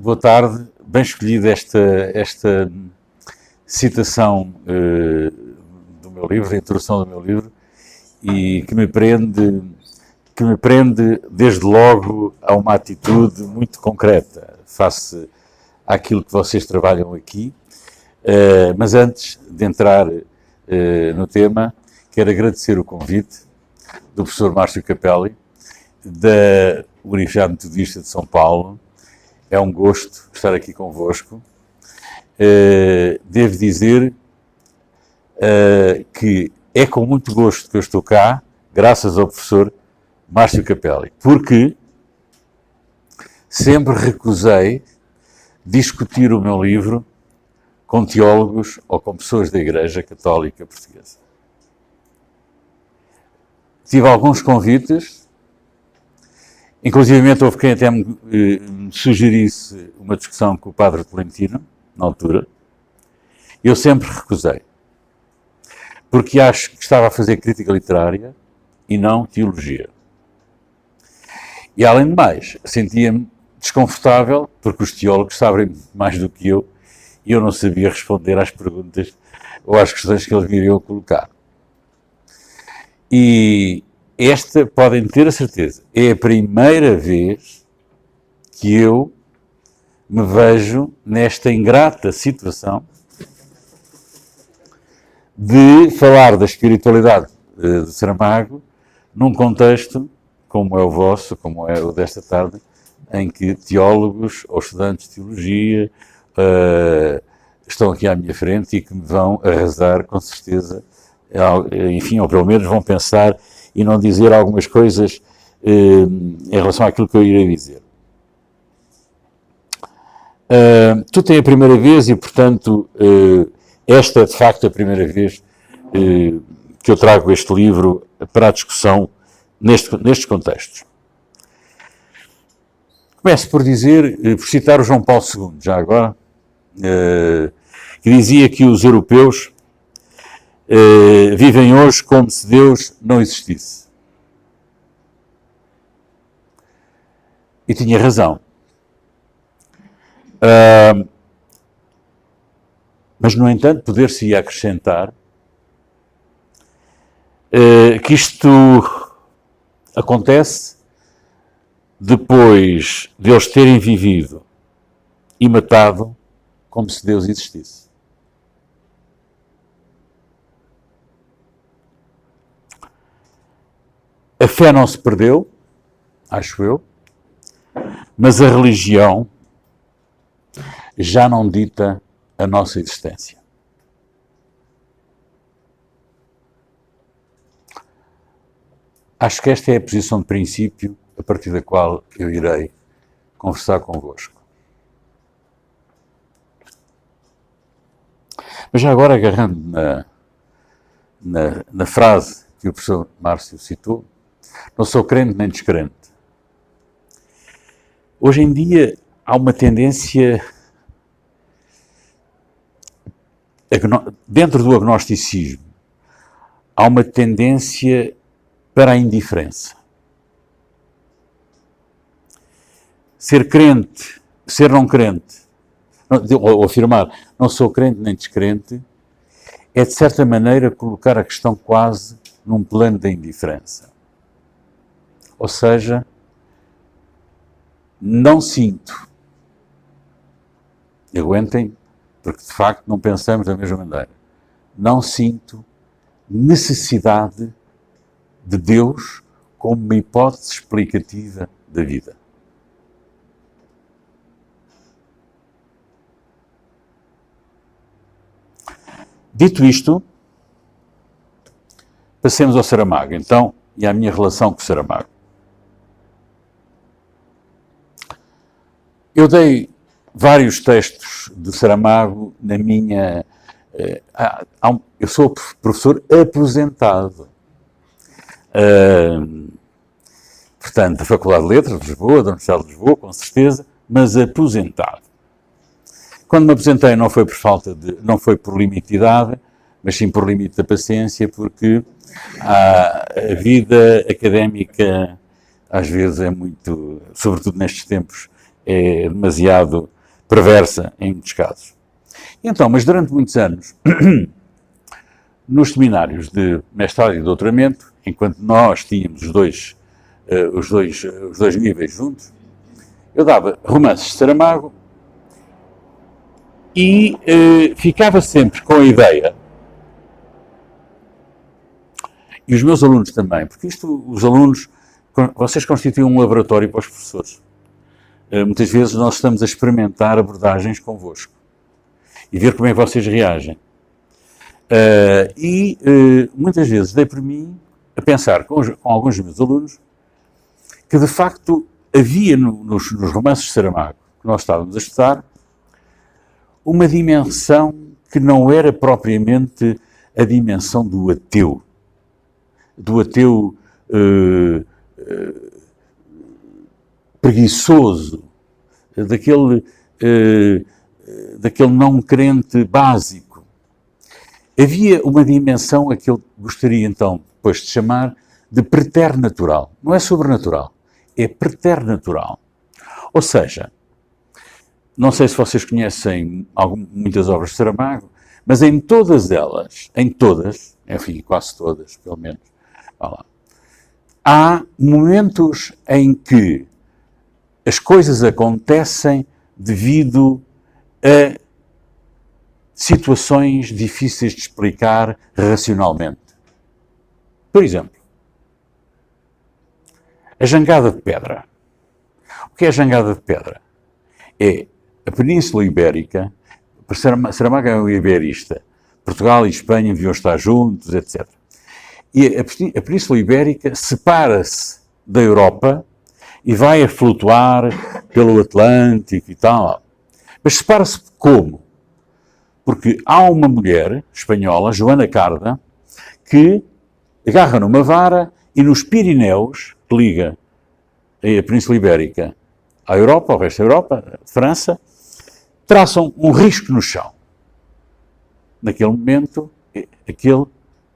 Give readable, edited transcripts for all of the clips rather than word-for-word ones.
Boa tarde, bem escolhida esta citação do meu livro, a introdução do meu livro, e que me prende desde logo a uma atitude muito concreta face àquilo que vocês trabalham aqui. Mas antes de entrar no tema, quero agradecer o convite do professor Márcio Capelli, da Universidade Metodista de São Paulo. É um gosto estar aqui convosco. Devo dizer que é com muito gosto que eu estou cá, graças ao professor Márcio Capelli, porque sempre recusei discutir o meu livro com teólogos ou com pessoas da Igreja Católica Portuguesa. Tive alguns convites. Inclusive, houve quem até me sugerisse uma discussão com o padre Tolentino, na altura. Eu sempre recusei. Porque acho que estava a fazer crítica literária e não teologia. E, além de mais, sentia-me desconfortável, porque os teólogos sabem mais do que eu, e eu não sabia responder às perguntas ou às questões que eles me iriam colocar. E esta, podem ter a certeza, é a primeira vez que eu me vejo nesta ingrata situação de falar da espiritualidade de Saramago num contexto como é o vosso, como é o desta tarde, em que teólogos ou estudantes de teologia estão aqui à minha frente e que me vão arrasar, com certeza, enfim, ou pelo menos vão pensar e não dizer algumas coisas em relação àquilo que eu irei dizer. Tu tens a primeira vez e, portanto, esta é de facto a primeira vez que eu trago este livro para a discussão nestes contextos. Começo por dizer, por citar o João Paulo II, já agora, que dizia que os europeus vivem hoje como se Deus não existisse. E tinha razão. Mas, no entanto, poder-se-ia acrescentar que isto acontece depois de eles terem vivido e matado como se Deus existisse. A fé não se perdeu, acho eu, mas a religião já não dita a nossa existência. Acho que esta é a posição de princípio a partir da qual eu irei conversar convosco. Mas já agora, agarrando na frase que o professor Márcio citou, não sou crente nem descrente. Hoje em dia há uma tendência, dentro do agnosticismo, há uma tendência para a indiferença. Ser crente, ser não crente, ou afirmar não sou crente nem descrente, é de certa maneira colocar a questão quase num plano da indiferença. Ou seja, não sinto, aguentem, porque de facto não pensamos da mesma maneira, não sinto necessidade de Deus como uma hipótese explicativa da vida. Dito isto, passemos ao Saramago, então, e à minha relação com o Saramago. Eu dei vários textos de Saramago na minha... eu sou professor aposentado. Portanto, da Faculdade de Letras de Lisboa, da Universidade de Lisboa, com certeza, mas aposentado. Quando me aposentei não foi não foi por limite de idade, mas sim por limite da paciência, porque a vida académica às vezes é muito, sobretudo nestes tempos, é demasiado perversa em muitos casos. Então, mas durante muitos anos, nos seminários de mestrado e doutoramento, enquanto nós tínhamos os dois níveis juntos, eu dava romances de Saramago e ficava sempre com a ideia, e os meus alunos também, porque os alunos, vocês constituem um laboratório para os professores. Muitas vezes nós estamos a experimentar abordagens convosco e ver como é que vocês reagem. Muitas vezes dei por mim a pensar com alguns dos meus alunos que de facto havia nos romances de Saramago que nós estávamos a estudar uma dimensão que não era propriamente a dimensão do ateu preguiçoso, daquele não crente básico. Havia uma dimensão a que eu gostaria então depois de chamar de preternatural. Não é sobrenatural, é preternatural. Ou seja, não sei se vocês conhecem muitas obras de Saramago, mas em todas elas, enfim, quase todas, pelo menos, há momentos em que as coisas acontecem devido a situações difíceis de explicar racionalmente. Por exemplo, a jangada de pedra. O que é a jangada de pedra? É a Península Ibérica, Saramago é um iberista, Portugal e Espanha deviam estar juntos, etc. E a Península Ibérica separa-se da Europa e vai a flutuar pelo Atlântico e tal. Mas separa-se como? Porque há uma mulher espanhola, Joana Carda, que agarra numa vara e nos Pirineus, que liga a Península Ibérica à Europa, ao resto da Europa, França, traçam um risco no chão. Naquele momento, aquele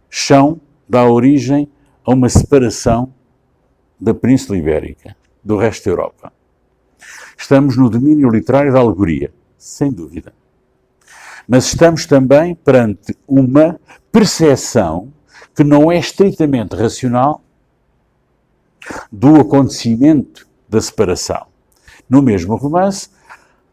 chão dá origem a uma separação da Península Ibérica do resto da Europa. Estamos no domínio literário da alegoria, sem dúvida. Mas estamos também perante uma percepção que não é estritamente racional do acontecimento da separação. No mesmo romance,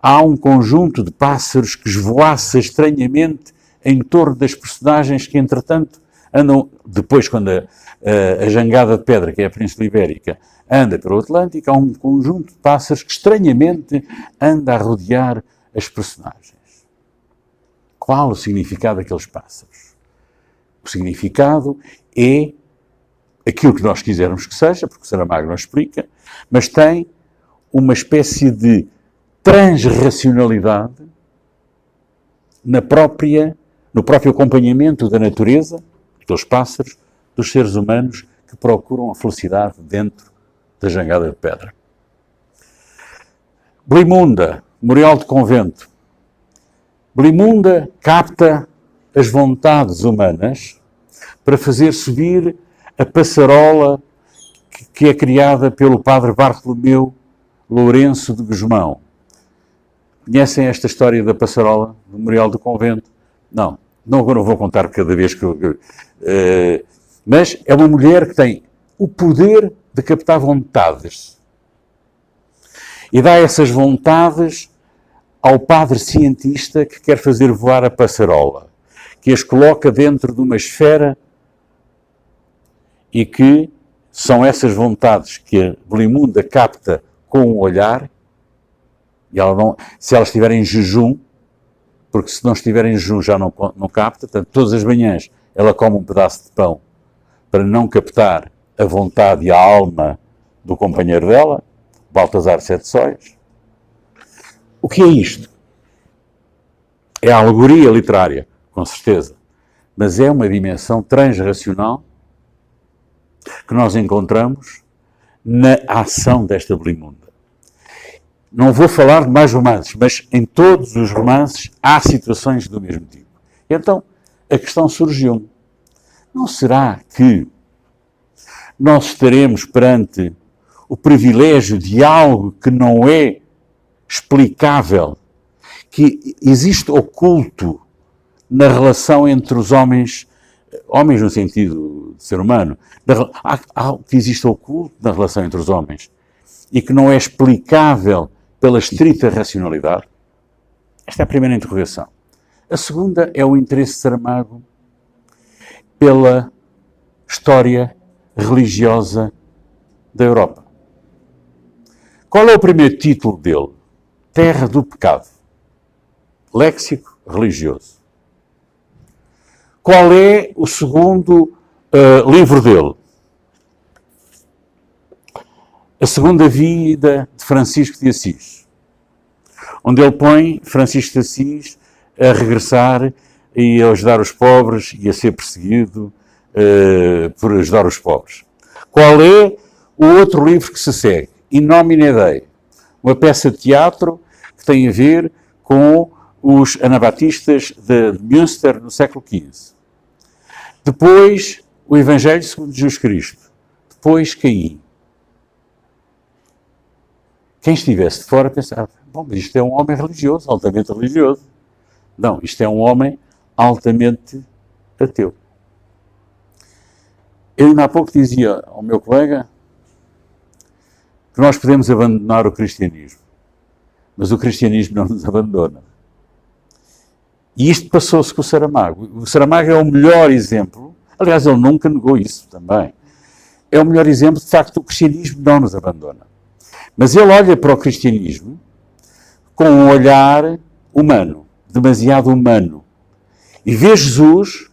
há um conjunto de pássaros que esvoaça estranhamente em torno das personagens que, entretanto, andam, depois quando a jangada de pedra, que é a Península Ibérica, anda pelo Atlântico, há um conjunto de pássaros que estranhamente anda a rodear as personagens. Qual o significado daqueles pássaros? O significado é aquilo que nós quisermos que seja, porque o Saramago não explica, mas tem uma espécie de transracionalidade no próprio acompanhamento da natureza, aqueles pássaros, dos seres humanos que procuram a felicidade dentro da jangada de pedra. Blimunda, Memorial de Convento. Blimunda capta as vontades humanas para fazer subir a passarola que é criada pelo padre Bartolomeu Lourenço de Gusmão. Conhecem esta história da passarola do Memorial do Convento? Não vou contar cada vez que mas é uma mulher que tem o poder de captar vontades. E dá essas vontades ao padre cientista que quer fazer voar a passarola, que as coloca dentro de uma esfera e que são essas vontades que a Blimunda capta com o olhar, e se ela estiver em jejum, porque se não estiver em jejum já não capta, portanto, todas as manhãs ela come um pedaço de pão para não captar a vontade e a alma do companheiro dela, Baltasar Sete Sóis. O que é isto? É a alegoria literária, com certeza, mas é uma dimensão transracional que nós encontramos na ação desta Blimunda. Não vou falar de mais romances, mas em todos os romances há situações do mesmo tipo. Então, a questão surgiu-me. Não será que nós estaremos perante o privilégio de algo que não é explicável, que existe oculto na relação entre os homens no sentido de ser humano, há algo que existe oculto na relação entre os homens e que não é explicável pela estrita racionalidade? Esta é a primeira interrogação. A segunda é o interesse de Saramago pela história religiosa da Europa. Qual é o primeiro título dele? Terra do Pecado. Léxico religioso. Qual é o segundo livro dele? A Segunda Vida de Francisco de Assis, onde ele põe Francisco de Assis a regressar e a ajudar os pobres e a ser perseguido por ajudar os pobres. Qual é o outro livro que se segue? In Nomine Dei, uma peça de teatro que tem a ver com os anabatistas de Münster no século XV. Depois, o Evangelho segundo Jesus Cristo. Depois, Caim. Quem estivesse de fora pensava, bom, mas isto é um homem religioso, altamente religioso. Não, isto é um homem altamente ateu. Eu ainda há pouco dizia ao meu colega que nós podemos abandonar o cristianismo, mas o cristianismo não nos abandona. E isto passou-se com o Saramago. O Saramago é o melhor exemplo, aliás, ele nunca negou isso também. É o melhor exemplo, de facto, o cristianismo não nos abandona. Mas ele olha para o cristianismo com um olhar humano, demasiado humano. E vê Jesus,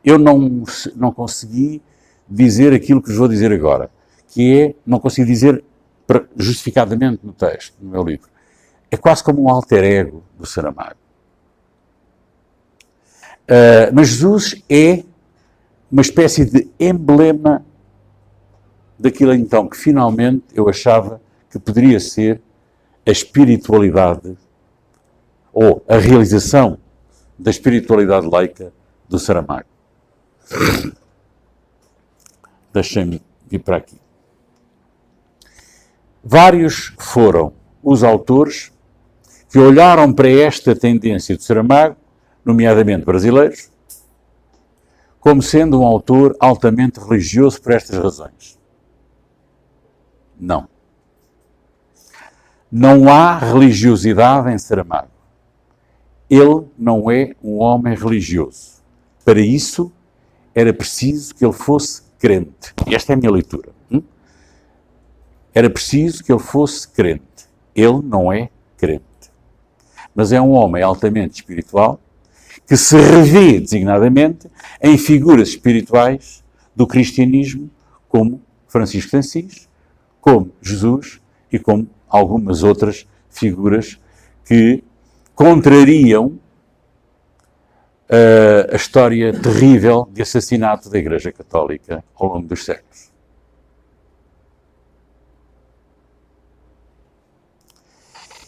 eu não consegui dizer aquilo que vos vou dizer agora, que é, não consigo dizer justificadamente no texto, no meu livro. É quase como um alter ego do Saramago. Mas Jesus é uma espécie de emblema daquilo então que finalmente eu achava que poderia ser a espiritualidade ou a realização da espiritualidade laica do Saramago. Deixem-me vir para aqui. Vários foram os autores que olharam para esta tendência do Saramago, nomeadamente brasileiros, como sendo um autor altamente religioso por estas razões. Não. Não há religiosidade em Saramago. Ele não é um homem religioso. Para isso, era preciso que ele fosse crente. Esta é a minha leitura. Era preciso que ele fosse crente. Ele não é crente. Mas é um homem altamente espiritual que se revê designadamente em figuras espirituais do cristianismo, como Francisco de Assis, como Jesus e como algumas outras figuras que contrariam a história terrível de assassinato da Igreja Católica ao longo dos séculos.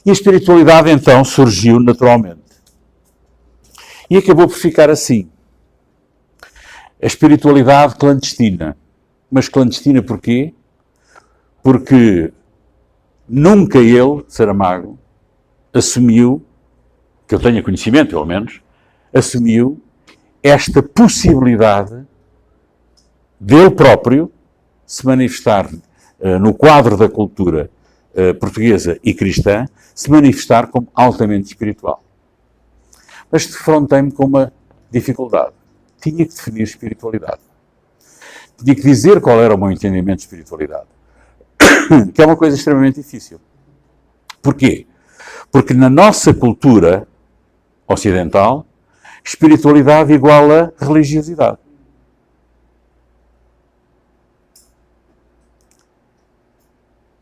E a espiritualidade então surgiu naturalmente. E acabou por ficar assim. A espiritualidade clandestina. Mas clandestina porquê? Porque nunca ele, Saramago, assumiu, que eu tenha conhecimento pelo menos, assumiu esta possibilidade dele próprio se manifestar no quadro da cultura portuguesa e cristã, se manifestar como altamente espiritual. Mas defrontei-me com uma dificuldade. Tinha que definir espiritualidade. Tinha que dizer qual era o meu entendimento de espiritualidade. Que é uma coisa extremamente difícil. Porquê? Porque na nossa cultura ocidental, espiritualidade igual a religiosidade.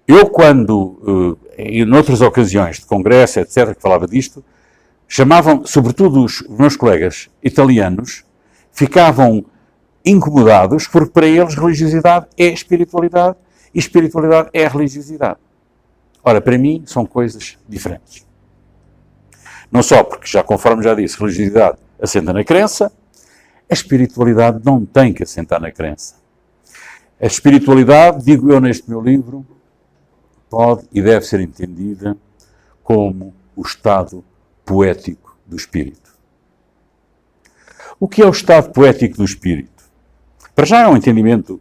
Eu, quando, em outras ocasiões de congresso, etc., que falava disto, chamavam, sobretudo os meus colegas italianos, ficavam incomodados porque para eles religiosidade é espiritualidade e espiritualidade é religiosidade. Ora, para mim são coisas diferentes. Não só porque, já conforme já disse, religiosidade assenta na crença, a espiritualidade não tem que assentar na crença. A espiritualidade, digo eu neste meu livro, pode e deve ser entendida como o estado poético do espírito. O que é o estado poético do espírito? Para já é um entendimento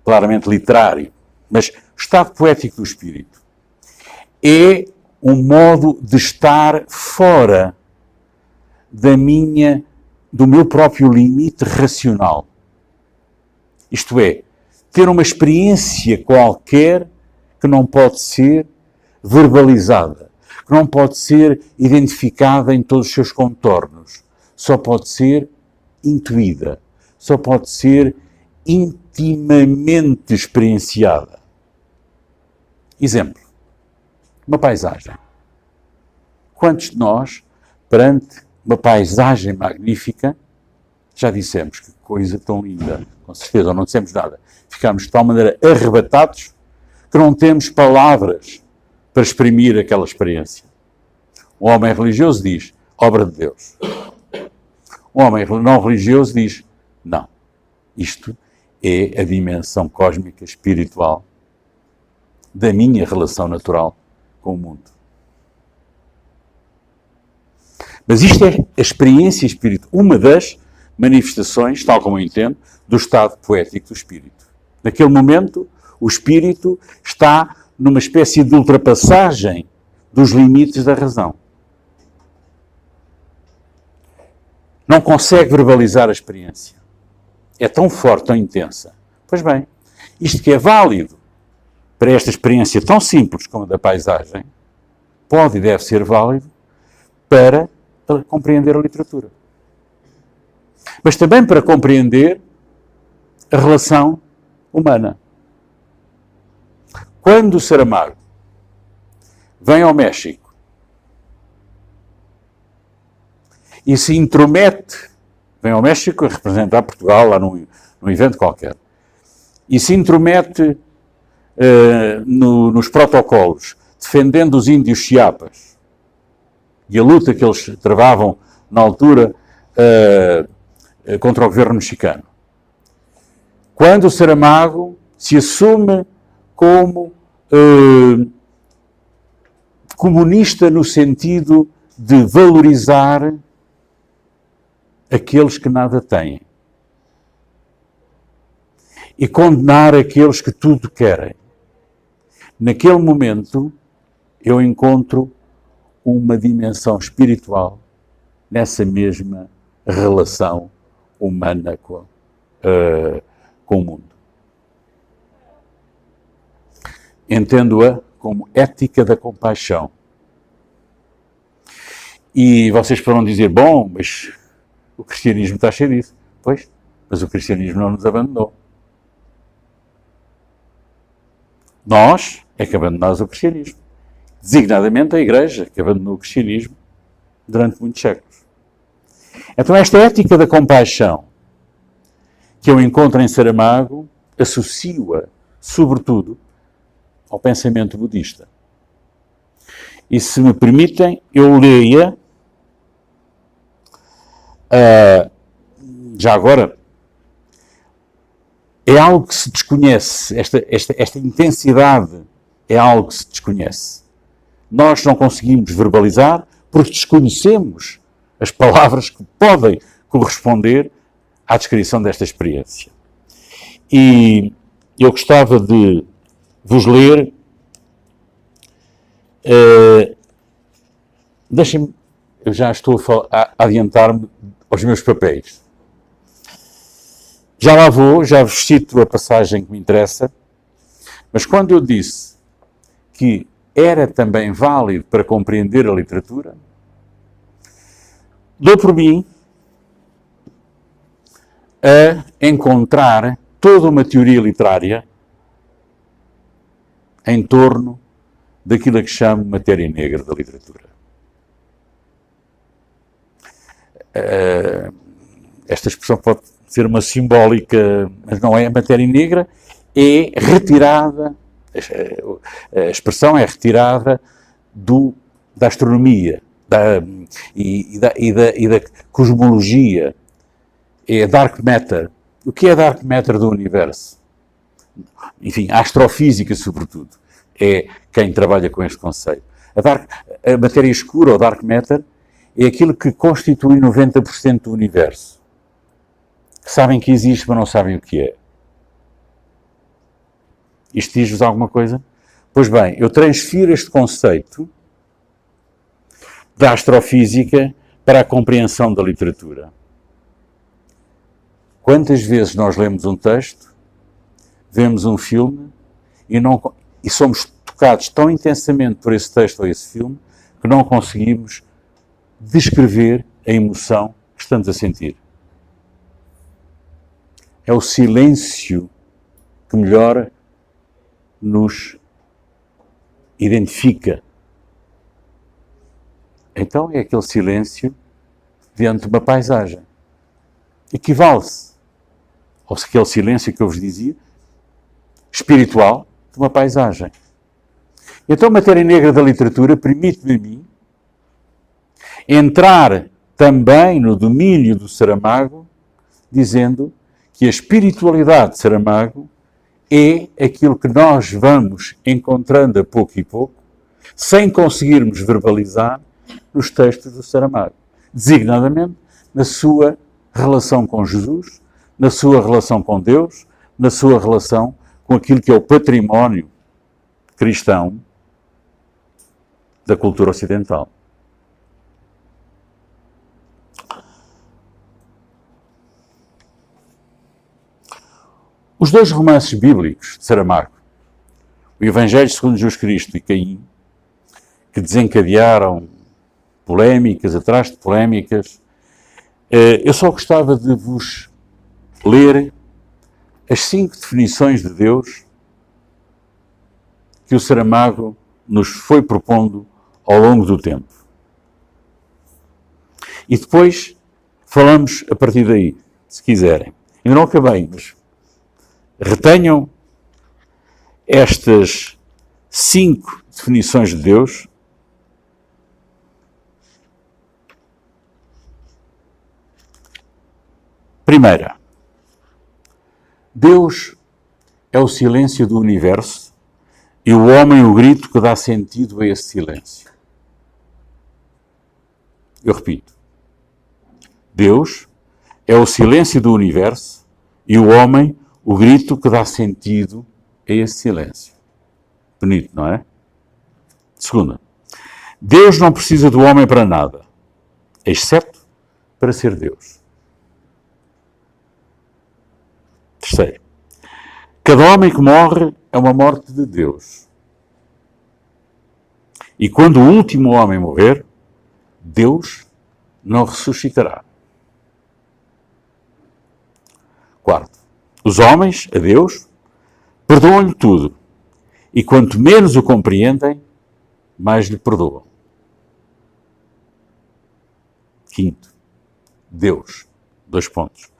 claramente literário, mas o estado poético do espírito é um modo de estar fora do meu próprio limite racional. Isto é, ter uma experiência qualquer que não pode ser verbalizada, que não pode ser identificada em todos os seus contornos, só pode ser intuída, só pode ser intimamente experienciada. Exemplo, uma paisagem. Quantos de nós, perante uma paisagem magnífica, já dissemos que coisa tão linda, com certeza, ou não dissemos nada, ficamos de tal maneira arrebatados que não temos palavras para exprimir aquela experiência. Um homem religioso diz, obra de Deus. Um homem não religioso diz, não, isto é a dimensão cósmica, espiritual, da minha relação natural com o mundo. Mas isto é a experiência espiritual, uma das manifestações, tal como eu entendo, do estado poético do espírito. Naquele momento, o espírito está numa espécie de ultrapassagem dos limites da razão. Não consegue verbalizar a experiência. É tão forte, tão intensa. Pois bem, isto que é válido para esta experiência tão simples como a da paisagem, pode e deve ser válido para compreender a literatura. Mas também para compreender a relação humana. Quando o Saramago vem ao México e se intromete, vem ao México a representar Portugal lá num evento qualquer, e se intromete nos protocolos, defendendo os índios Chiapas e a luta que eles travavam na altura contra o governo mexicano. Quando o Saramago se assume como comunista no sentido de valorizar aqueles que nada têm e condenar aqueles que tudo querem. Naquele momento, eu encontro uma dimensão espiritual nessa mesma relação humana com o mundo. Entendo-a como ética da compaixão. E vocês poderão dizer, bom, mas o cristianismo está cheio disso. Pois, mas o cristianismo não nos abandonou. Nós é que abandonámos o cristianismo. Designadamente a Igreja, que abandonou o cristianismo durante muitos séculos. Então esta ética da compaixão que eu encontro em Saramago, associo-a, sobretudo, ao pensamento budista. E se me permitem, eu leia, já agora, é algo que se desconhece, esta intensidade é algo que se desconhece. Nós não conseguimos verbalizar porque desconhecemos as palavras que podem corresponder à descrição desta experiência. E eu gostava de vos ler, deixem-me, eu já estou a adiantar-me aos meus papéis. Já lá vou, já vos cito a passagem que me interessa, mas quando eu disse que era também válido para compreender a literatura, dou por mim a encontrar toda uma teoria literária em torno daquilo a que chamo matéria negra da literatura. Esta expressão pode ser uma simbólica, mas não é. A matéria negra é retirada, a expressão é retirada da astronomia e da cosmologia. É dark matter. O que é dark matter do universo? Enfim, a astrofísica, sobretudo, é quem trabalha com este conceito. A matéria escura, ou dark matter, é aquilo que constitui 90% do universo. Sabem que existe, mas não sabem o que é. Isto diz-vos alguma coisa? Pois bem, eu transfiro este conceito da astrofísica para a compreensão da literatura. Quantas vezes nós lemos um texto, vemos um filme e somos tocados tão intensamente por esse texto ou esse filme que não conseguimos descrever a emoção que estamos a sentir. É o silêncio que melhor nos identifica. Então é aquele silêncio diante de uma paisagem. Equivale-se aquele silêncio que eu vos dizia, espiritual, de uma paisagem. Então a matéria negra da literatura permite-me a mim entrar também no domínio do Saramago, dizendo que a espiritualidade de Saramago é aquilo que nós vamos encontrando a pouco e pouco, sem conseguirmos verbalizar nos textos do Saramago. Designadamente, na sua relação com Jesus, na sua relação com Deus, na sua relação com aquilo que é o património cristão da cultura ocidental. Os dois romances bíblicos de Saramago, o Evangelho segundo Jesus Cristo e Caim, que desencadearam polémicas atrás de polémicas, eu só gostava de vos ler as 5 definições de Deus que o Saramago nos foi propondo ao longo do tempo. E depois falamos a partir daí, se quiserem. Ainda não acabei, mas retenham estas 5 definições de Deus. Primeira, Deus é o silêncio do universo e o homem o grito que dá sentido a esse silêncio. Eu repito. Deus é o silêncio do universo e o homem o grito que dá sentido a esse silêncio. Bonito, não é? Segunda, Deus não precisa do homem para nada, exceto para ser Deus. Terceiro, cada homem que morre é uma morte de Deus. E quando o último homem morrer, Deus não ressuscitará. Quarto, os homens, a Deus, perdoam-lhe tudo. E quanto menos o compreendem, mais lhe perdoam. Quinto, Deus, 2 pontos.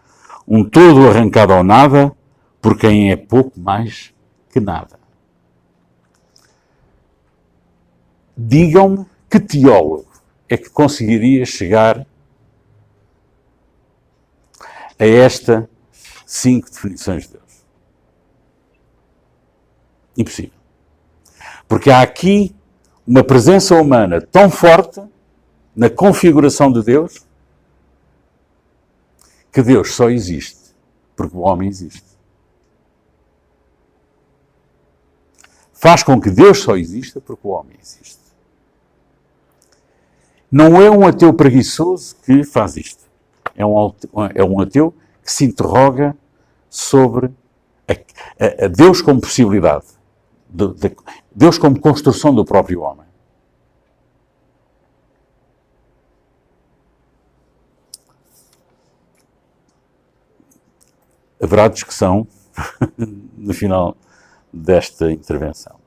Um todo arrancado ao nada, por quem é pouco mais que nada. Digam-me que teólogo é que conseguiria chegar a esta 5 definições de Deus. Impossível. Porque há aqui uma presença humana tão forte na configuração de Deus que Deus só existe porque o homem existe. Faz com que Deus só exista porque o homem existe. Não é um ateu preguiçoso que faz isto. É um ateu que se interroga sobre a Deus como possibilidade, Deus como construção do próprio homem. Haverá discussão no final desta intervenção.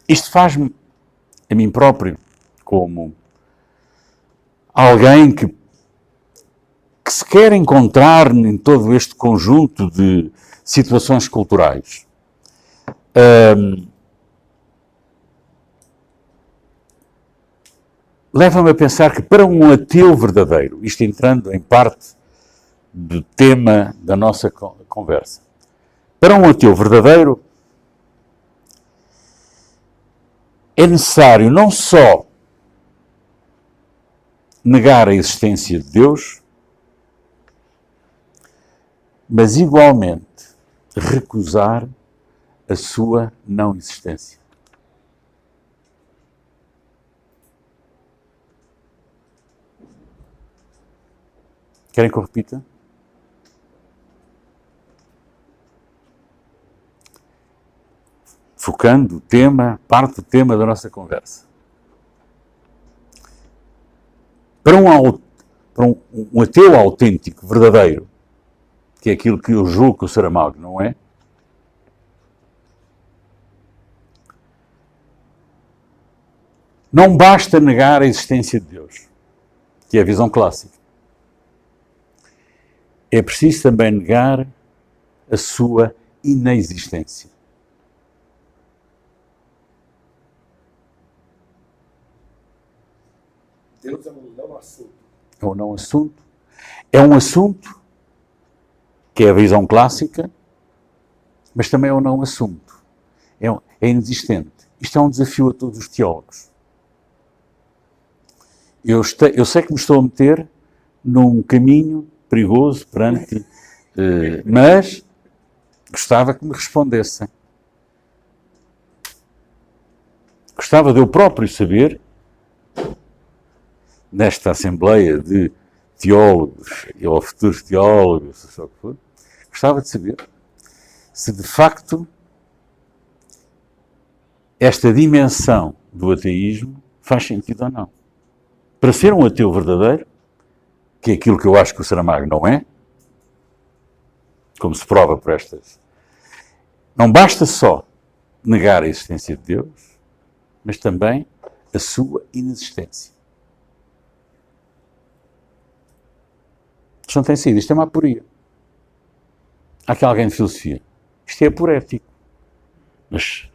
Isto faz-me, a mim próprio, como alguém que se quer encontrar em todo este conjunto de situações culturais. Leva-me a pensar que para um ateu verdadeiro, isto entrando em parte do tema da nossa conversa, Para um ateu verdadeiro, é necessário não só negar a existência de Deus, mas igualmente recusar a sua não existência. Querem que eu repita? Focando o tema, parte do tema da nossa conversa. Para um ateu autêntico, verdadeiro, que é aquilo que eu julgo que o Saramago não é, não basta negar a existência de Deus, que é a visão clássica. É preciso também negar a sua inexistência. Deus é um não assunto. É um não assunto. É um assunto que é a visão clássica, mas também é um não assunto. É inexistente. Isto é um desafio a todos os teólogos. Eu sei que me estou a meter num caminho perigoso perante, mas gostava que me respondessem. Gostava de eu próprio saber, nesta assembleia de teólogos ou futuros teólogos, seja o que for, gostava de saber se de facto esta dimensão do ateísmo faz sentido ou não. Para ser um ateu verdadeiro, que é aquilo que eu acho que o Saramago não é, como se prova por estas, não basta só negar a existência de Deus, mas também a sua inexistência. Isto não tem saída, isto é uma aporia. Há aqui alguém de filosofia. Isto é aporético. Mas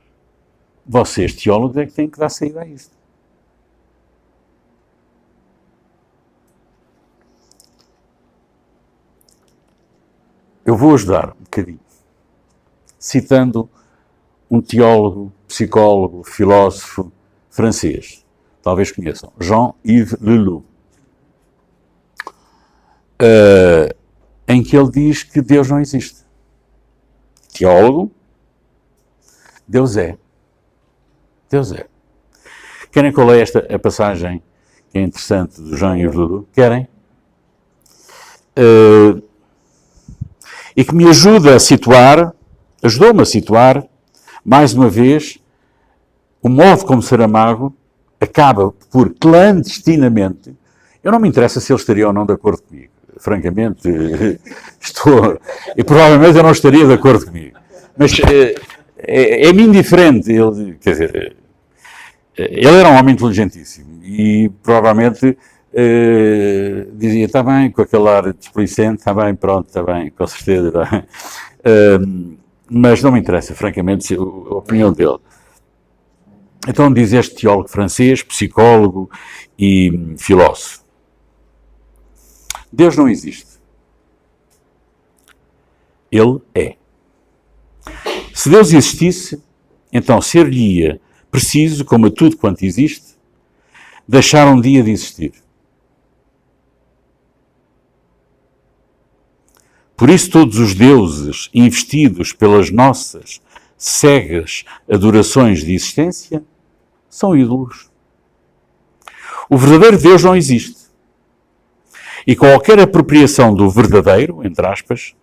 vocês, teólogos, é que têm que dar saída a isto. Eu vou ajudar um bocadinho, citando um teólogo, psicólogo, filósofo francês, talvez conheçam, Jean-Yves Leloup, em que ele diz que Deus não existe. Teólogo, Deus é. Deus é. Querem que eu leia a passagem que é interessante do Jean-Yves Leloup? Querem? E que me ajuda a situar, ajudou-me a situar, mais uma vez, o modo como Saramago acaba por clandestinamente. Eu não me interessa se ele estaria ou não de acordo comigo. Francamente, estou. E provavelmente eu não estaria de acordo comigo. Mas é-me indiferente. Ele, quer dizer, ele era um homem inteligentíssimo e provavelmente dizia, está bem, com aquele ar desplicente, está bem, pronto, está bem, com certeza. Mas não me interessa, francamente, a opinião dele. Então diz este teólogo francês, psicólogo e filósofo. Deus não existe. Ele é. Se Deus existisse, então ser-lhe-ia preciso, como a tudo quanto existe, deixar um dia de existir. Por isso todos os deuses investidos pelas nossas cegas adorações de existência são ídolos. O verdadeiro Deus não existe. E qualquer apropriação do verdadeiro, entre aspas,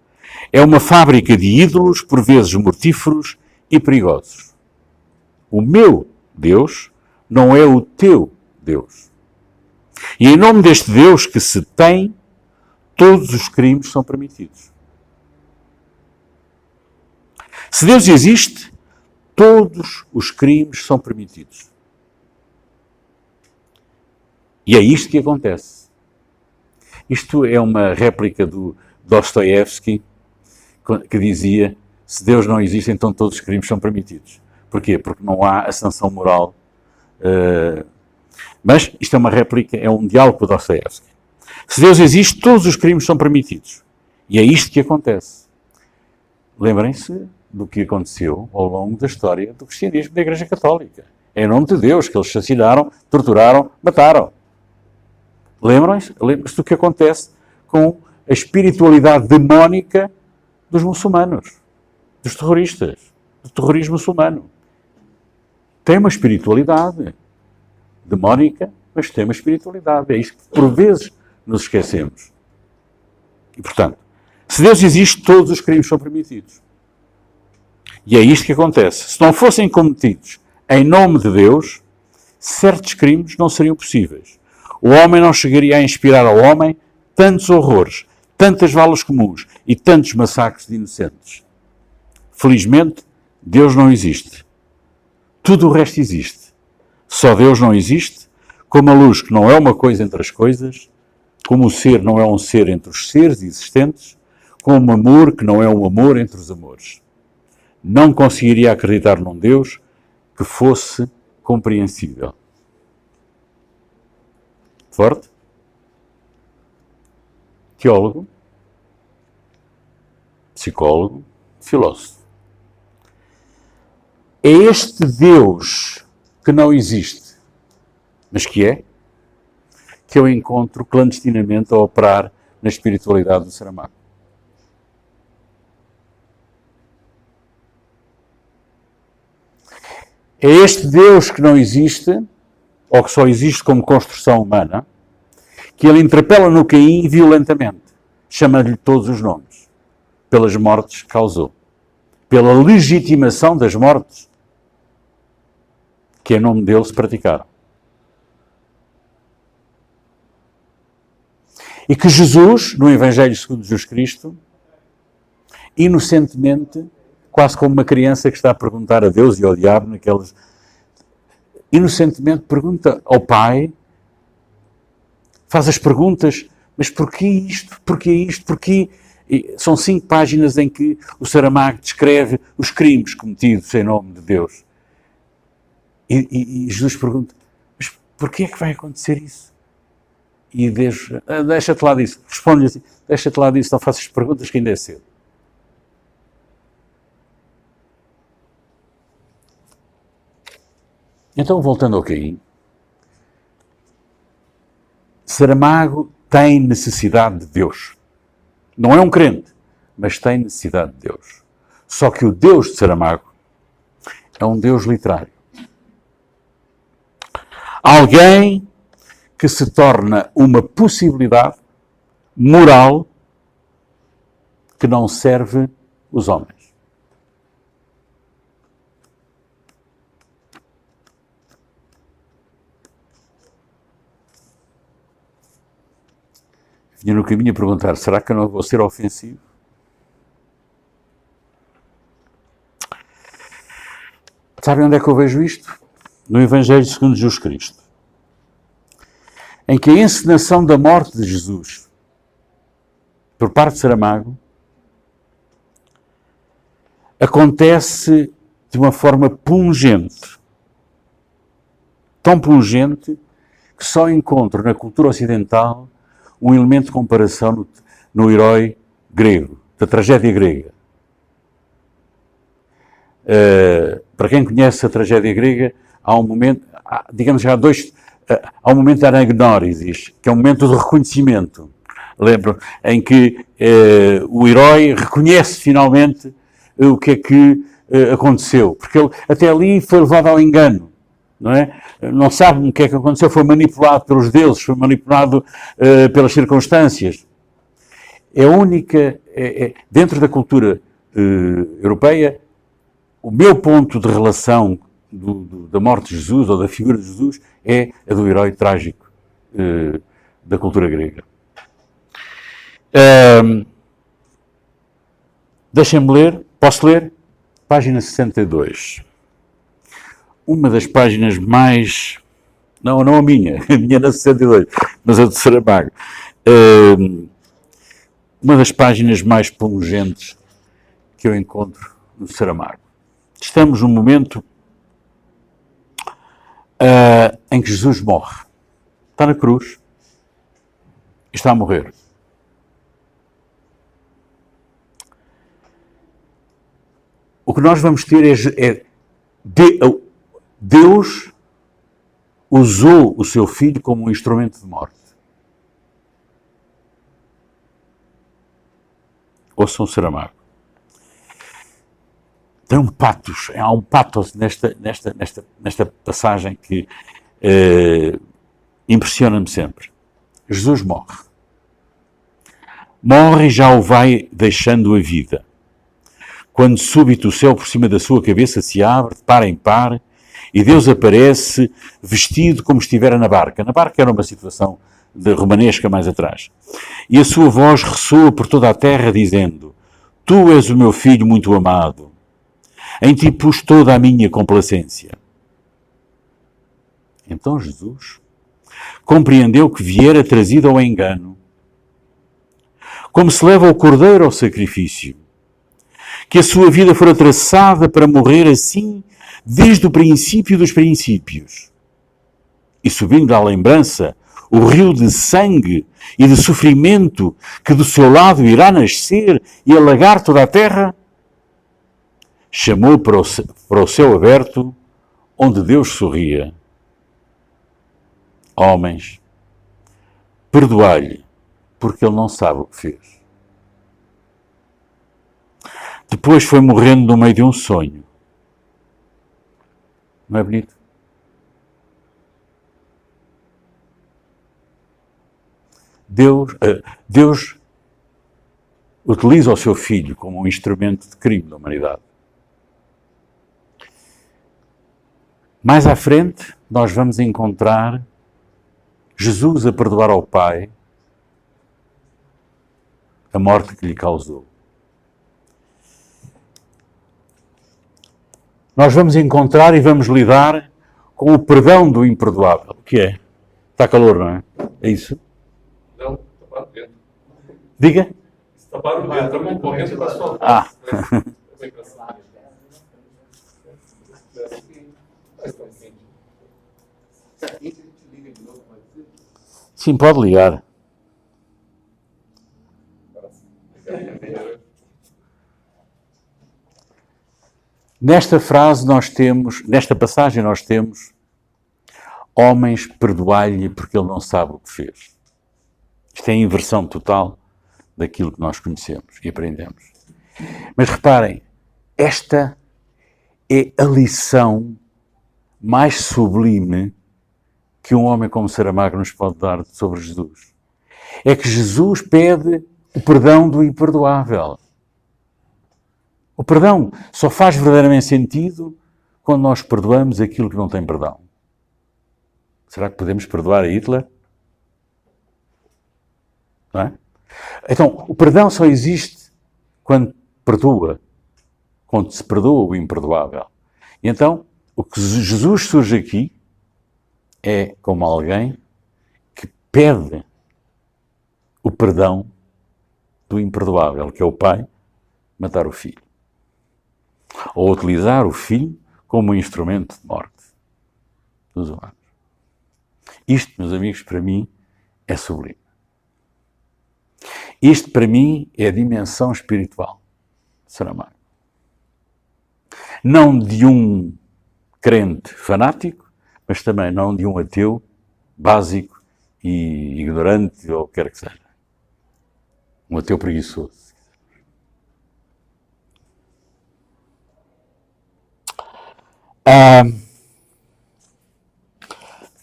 é uma fábrica de ídolos, por vezes mortíferos e perigosos. O meu Deus não é o teu Deus. E em nome deste Deus que se tem, todos os crimes são permitidos. Se Deus existe, todos os crimes são permitidos. E é isto que acontece. Isto é uma réplica do Dostoiévski, que dizia, se Deus não existe, então todos os crimes são permitidos. Porquê? Porque não há a sanção moral. Mas isto é uma réplica, é um diálogo com o Dostoiévski. Se Deus existe, todos os crimes são permitidos. E é isto que acontece. Lembrem-se do que aconteceu ao longo da história do cristianismo da Igreja Católica. É em nome de Deus que eles assassinaram, torturaram, mataram. Lembrem-se do que acontece com a espiritualidade demónica dos muçulmanos, dos terroristas, do terrorismo muçulmano. Tem uma espiritualidade demónica, mas tem uma espiritualidade. É isto que, por vezes, nos esquecemos. E, portanto, se Deus existe, todos os crimes são permitidos. E é isto que acontece. Se não fossem cometidos em nome de Deus, certos crimes não seriam possíveis. O homem não chegaria a inspirar ao homem tantos horrores, tantas valas comuns e tantos massacres de inocentes. Felizmente, Deus não existe. Tudo o resto existe. Só Deus não existe, como a luz que não é uma coisa entre as coisas, como o ser não é um ser entre os seres existentes, como o amor que não é um amor entre os amores. Não conseguiria acreditar num Deus que fosse compreensível. Forte? Teólogo, psicólogo, filósofo. É este Deus que não existe, mas que eu encontro clandestinamente a operar na espiritualidade do Saramago. É este Deus que não existe, ou que só existe como construção humana, que ele interpela no Caim violentamente, chama-lhe todos os nomes, pelas mortes que causou, pela legitimação das mortes que em nome dele se praticaram. E que Jesus, no Evangelho segundo Jesus Cristo, inocentemente, quase como uma criança que está a perguntar a Deus e ao diabo, naquelas... inocentemente pergunta ao Pai, faz as perguntas, mas porquê isto? Porquê isto? Porquê? E são 5 páginas em que o Saramago descreve os crimes cometidos em nome de Deus. E Jesus pergunta, mas porquê é que vai acontecer isso? E Deus, deixa-te lá disso. Responde-lhe assim, deixa-te lá disso, não faças perguntas que ainda é cedo. Então, voltando ao Caim, Saramago tem necessidade de Deus. Não é um crente, mas tem necessidade de Deus. Só que o Deus de Saramago é um Deus literário. Alguém que se torna uma possibilidade moral que não serve os homens. Vinha no caminho a perguntar, será que eu não vou ser ofensivo? Sabem onde é que eu vejo isto? No Evangelho segundo Jesus Cristo. Em que a encenação da morte de Jesus, por parte de Saramago, acontece de uma forma pungente. Tão pungente que só encontro na cultura ocidental um elemento de comparação no herói grego, da tragédia grega. Para quem conhece a tragédia grega, há um momento, digamos que há um momento de anagnórisis, que é um momento de reconhecimento. Lembro, em que o herói reconhece finalmente o que é que aconteceu, porque ele até ali foi levado ao engano. Não é? Não sabe o que é que aconteceu, foi manipulado pelos deuses, foi manipulado pelas circunstâncias. É a única, dentro da cultura europeia, o meu ponto de relação da morte de Jesus ou da figura de Jesus é a do herói trágico da cultura grega. Deixem-me ler, posso ler? Página 62. Uma das páginas mais... Não a minha é na 62, mas a de Saramago. Uma das páginas mais pungentes que eu encontro no Saramago. Estamos num momento em que Jesus morre. Está na cruz e está a morrer. o que nós vamos ter Deus usou o seu filho como um instrumento de morte. Ouçam Saramago. Tem um patos, há um patos nesta passagem que impressiona-me sempre. Jesus morre. Morre e já o vai deixando a vida. Quando súbito o céu por cima da sua cabeça se abre, de par em par, e Deus aparece vestido como estivera na barca. Na barca era uma situação de romanesca mais atrás. E a sua voz ressoa por toda a terra, dizendo: Tu és o meu filho muito amado. Em ti pus toda a minha complacência. Então Jesus compreendeu que viera trazido ao engano. Como se leva o cordeiro ao sacrifício. Que a sua vida fora traçada para morrer assim desde o princípio dos princípios. E subindo à lembrança o rio de sangue e de sofrimento que do seu lado irá nascer e alagar toda a terra, chamou para o céu aberto, onde Deus sorria. Homens, perdoai-lhe, porque ele não sabe o que fez. Depois foi morrendo no meio de um sonho. Não é bonito? Deus utiliza o seu filho como um instrumento de crime da humanidade. Mais à frente, nós vamos encontrar Jesus a perdoar ao Pai a morte que lhe causou. Nós vamos encontrar e vamos lidar com o perdão do imperdoável. O que é? Está calor, não é? É isso? Não, está barulhento. Diga? Está barulhento, está concorrendo para a sua voz. Ah. Sim, pode ligar. Nesta frase nós temos, nesta passagem nós temos: homens, perdoai-lhe porque ele não sabe o que fez. Isto é a inversão total daquilo que nós conhecemos e aprendemos. Mas reparem, esta é a lição mais sublime que um homem como Saramago nos pode dar sobre Jesus. É que Jesus pede o perdão do imperdoável. O perdão só faz verdadeiramente sentido quando nós perdoamos aquilo que não tem perdão. Será que podemos perdoar a Hitler? Não é? Então, o perdão só existe quando se perdoa o imperdoável. E então, o que Jesus surge aqui é como alguém que pede o perdão do imperdoável, que é o pai matar o filho. Ou utilizar o filho como um instrumento de morte dos humanos. Isto, meus amigos, para mim é sublime. Isto, para mim, é a dimensão espiritual de Saramago. Não de um crente fanático, mas também não de um ateu básico e ignorante, ou quer que seja. Um ateu preguiçoso.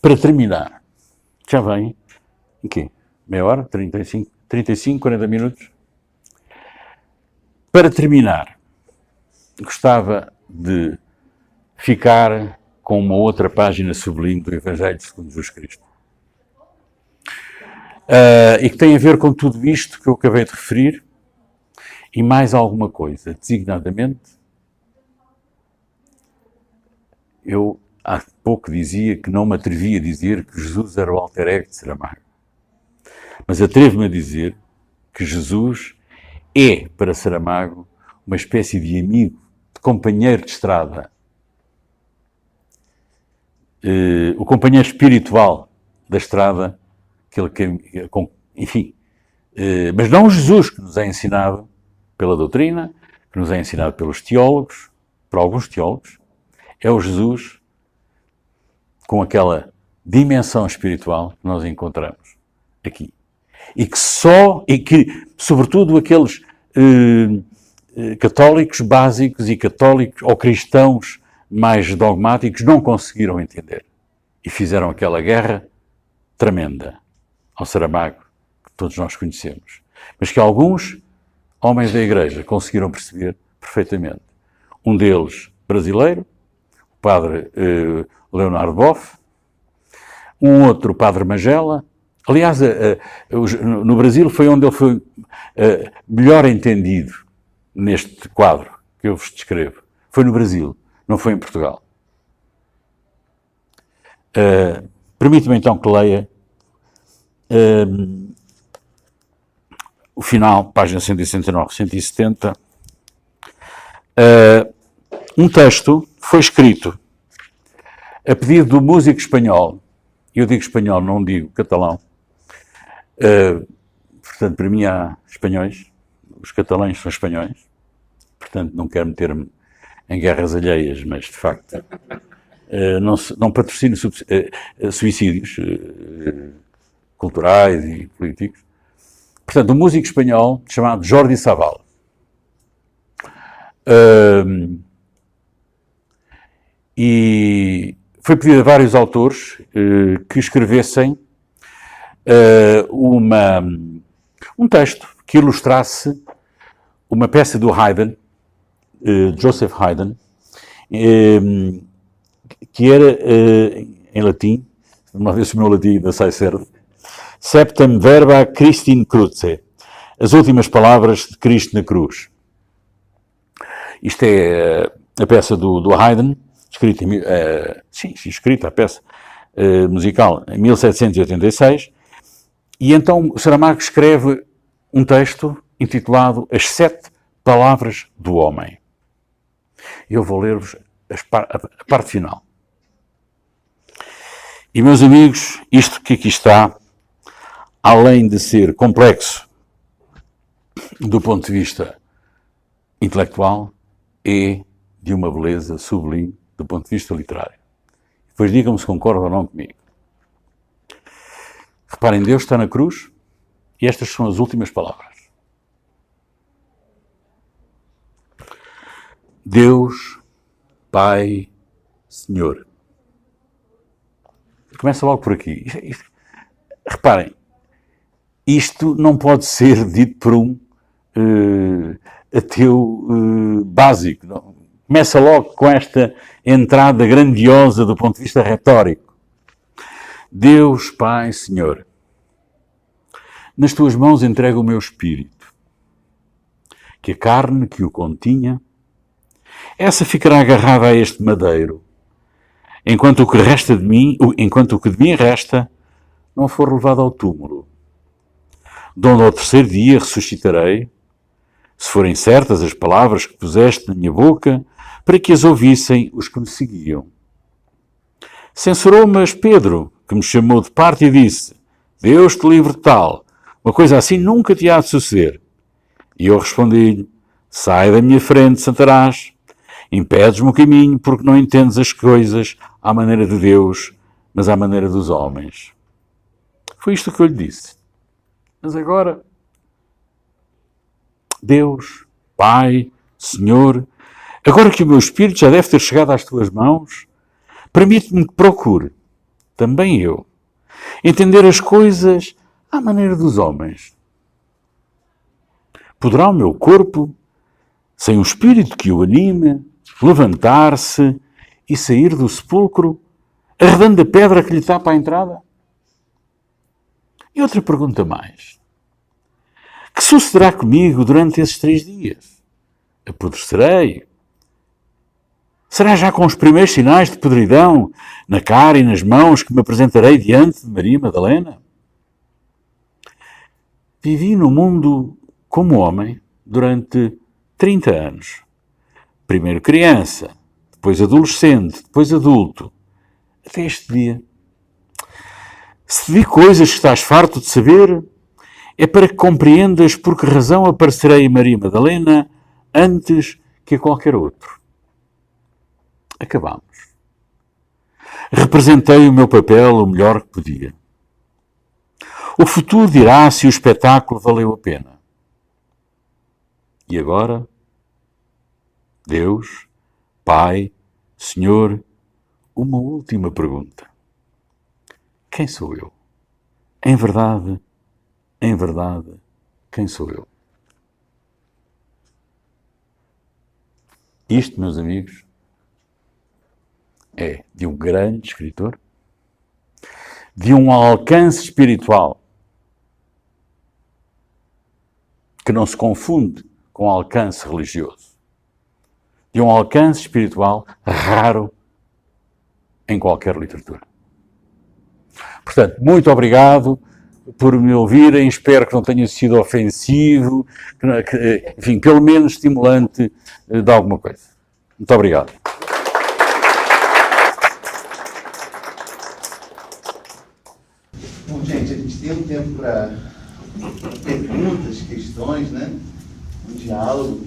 Para terminar, já vem, em quê? Meia hora? 35, 40 minutos? Para terminar, gostava de ficar com uma outra página sublime do Evangelho segundo Jesus Cristo. E que tem a ver com tudo isto que eu acabei de referir e mais alguma coisa. Designadamente, eu há pouco dizia que não me atrevia a dizer que Jesus era o alter ego de Saramago. Mas atrevo-me a dizer que Jesus é, para Saramago, uma espécie de amigo, de companheiro de estrada. O companheiro espiritual da estrada, enfim. Mas não o Jesus que nos é ensinado pela doutrina, que nos é ensinado pelos teólogos, para alguns teólogos, é o Jesus com aquela dimensão espiritual que nós encontramos aqui. E que sobretudo, aqueles católicos básicos e católicos ou cristãos mais dogmáticos não conseguiram entender. E fizeram aquela guerra tremenda ao Saramago, que todos nós conhecemos. Mas que alguns homens da Igreja conseguiram perceber perfeitamente. Um deles, brasileiro, o padre Leonardo Boff, um outro, o padre Magela. Aliás, no Brasil foi onde ele foi melhor entendido neste quadro que eu vos descrevo. Foi no Brasil, não foi em Portugal. Permite-me então que leia o final, página 169, 170. Um texto foi escrito a pedido do músico espanhol. Eu digo espanhol, não digo catalão. Portanto, para mim há espanhóis, os catalães são espanhóis, portanto não quero meter-me em guerras alheias, mas de facto não patrocino suicídios culturais e políticos. Portanto, um músico espanhol chamado Jordi Savall. E foi pedido a vários autores que escrevessem um texto que ilustrasse uma peça do Haydn, Joseph Haydn, que era em latim, uma vez o meu latim ainda sai certo, Septem verba Christi in cruce, as últimas palavras de Cristo na cruz. Isto é a peça do Haydn, escrita a peça musical em 1786, e então o Saramago escreve um texto intitulado As 7 Palavras do Homem. Eu vou ler-vos a parte final. E, meus amigos, isto que aqui está, além de ser complexo do ponto de vista intelectual, é de uma beleza sublime do ponto de vista literário. Depois digam-me se concordam ou não comigo. Reparem, Deus está na cruz e estas são as últimas palavras. Deus, Pai, Senhor. Começa logo por aqui. Reparem, isto não pode ser dito por um ateu básico. Não. Começa logo com esta entrada grandiosa do ponto de vista retórico. Deus, Pai, Senhor, nas tuas mãos entrego o meu espírito, que a carne que o continha, essa ficará agarrada a este madeiro, enquanto o que de mim resta não for levado ao túmulo, donde ao terceiro dia ressuscitarei, se forem certas as palavras que puseste na minha boca, para que as ouvissem os que me seguiam. Censurou-me Pedro, que me chamou de parte e disse, Deus te livre de tal, uma coisa assim nunca te há de suceder. E eu respondi-lhe, sai da minha frente, Satanás, impedes-me o caminho porque não entendes as coisas à maneira de Deus, mas à maneira dos homens. Foi isto que eu lhe disse. Mas agora, Deus, Pai, Senhor, agora que o meu espírito já deve ter chegado às tuas mãos, permite-me que procure, também eu, entender as coisas à maneira dos homens. Poderá o meu corpo, sem um espírito que o anime, levantar-se e sair do sepulcro, arredando a pedra que lhe tapa a entrada? E outra pergunta mais. Que sucederá comigo durante esses 3 dias? Apodrecerei? Será já com os primeiros sinais de podridão na cara e nas mãos que me apresentarei diante de Maria Madalena? Vivi no mundo como homem durante 30 anos. Primeiro criança, depois adolescente, depois adulto, até este dia. Se te digo coisas que estás farto de saber, é para que compreendas por que razão aparecerei a Maria Madalena antes que a qualquer outro. Acabámos. Representei o meu papel o melhor que podia. O futuro dirá se o espetáculo valeu a pena. E agora, Deus, Pai, Senhor, uma última pergunta. Quem sou eu? Em verdade, quem sou eu? Isto, meus amigos, é de um grande escritor, de um alcance espiritual que não se confunde com alcance religioso, de um alcance espiritual raro em qualquer literatura. Portanto, muito obrigado por me ouvirem, espero que não tenha sido ofensivo, enfim, pelo menos estimulante de alguma coisa. Muito obrigado. Bom, gente, a gente tem um tempo para perguntas, questões, né? Um diálogo.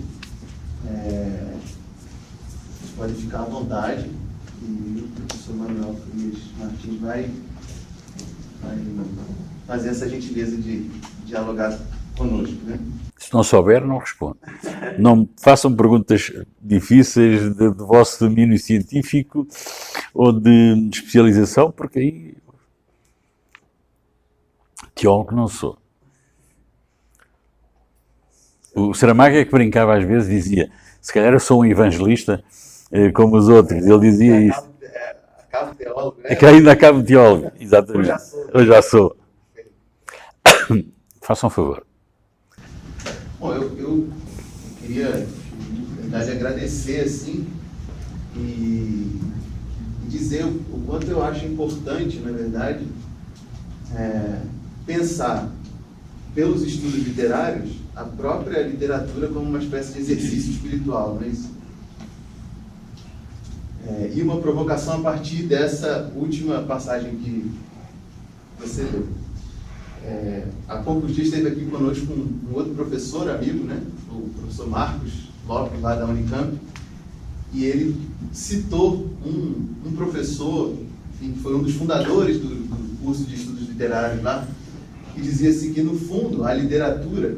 Vocês podem ficar à vontade. E o professor Manuel Frias Martins vai fazer essa gentileza de dialogar conosco, né? Se não souber, não respondo. Não façam perguntas difíceis do vosso domínio científico ou de especialização, porque aí teólogo não sou. O Saramago é que brincava às vezes, dizia, se calhar eu sou um evangelista como os outros. Ele dizia isso. Acabo teólogo, né? É que ainda acabo teólogo, exatamente. Eu já sou. Façam um favor. Bom, eu queria, na verdade, agradecer, assim, e dizer o quanto eu acho importante, na verdade, pensar, pelos estudos literários, a própria literatura como uma espécie de exercício espiritual, não é isso? E uma provocação a partir dessa última passagem que você leu. Há poucos dias esteve aqui conosco um outro professor, amigo, né? O professor Marcos Lopes, lá da Unicamp, e ele citou um professor, enfim, que foi um dos fundadores do curso de estudos literários lá, que dizia assim que, no fundo, a literatura,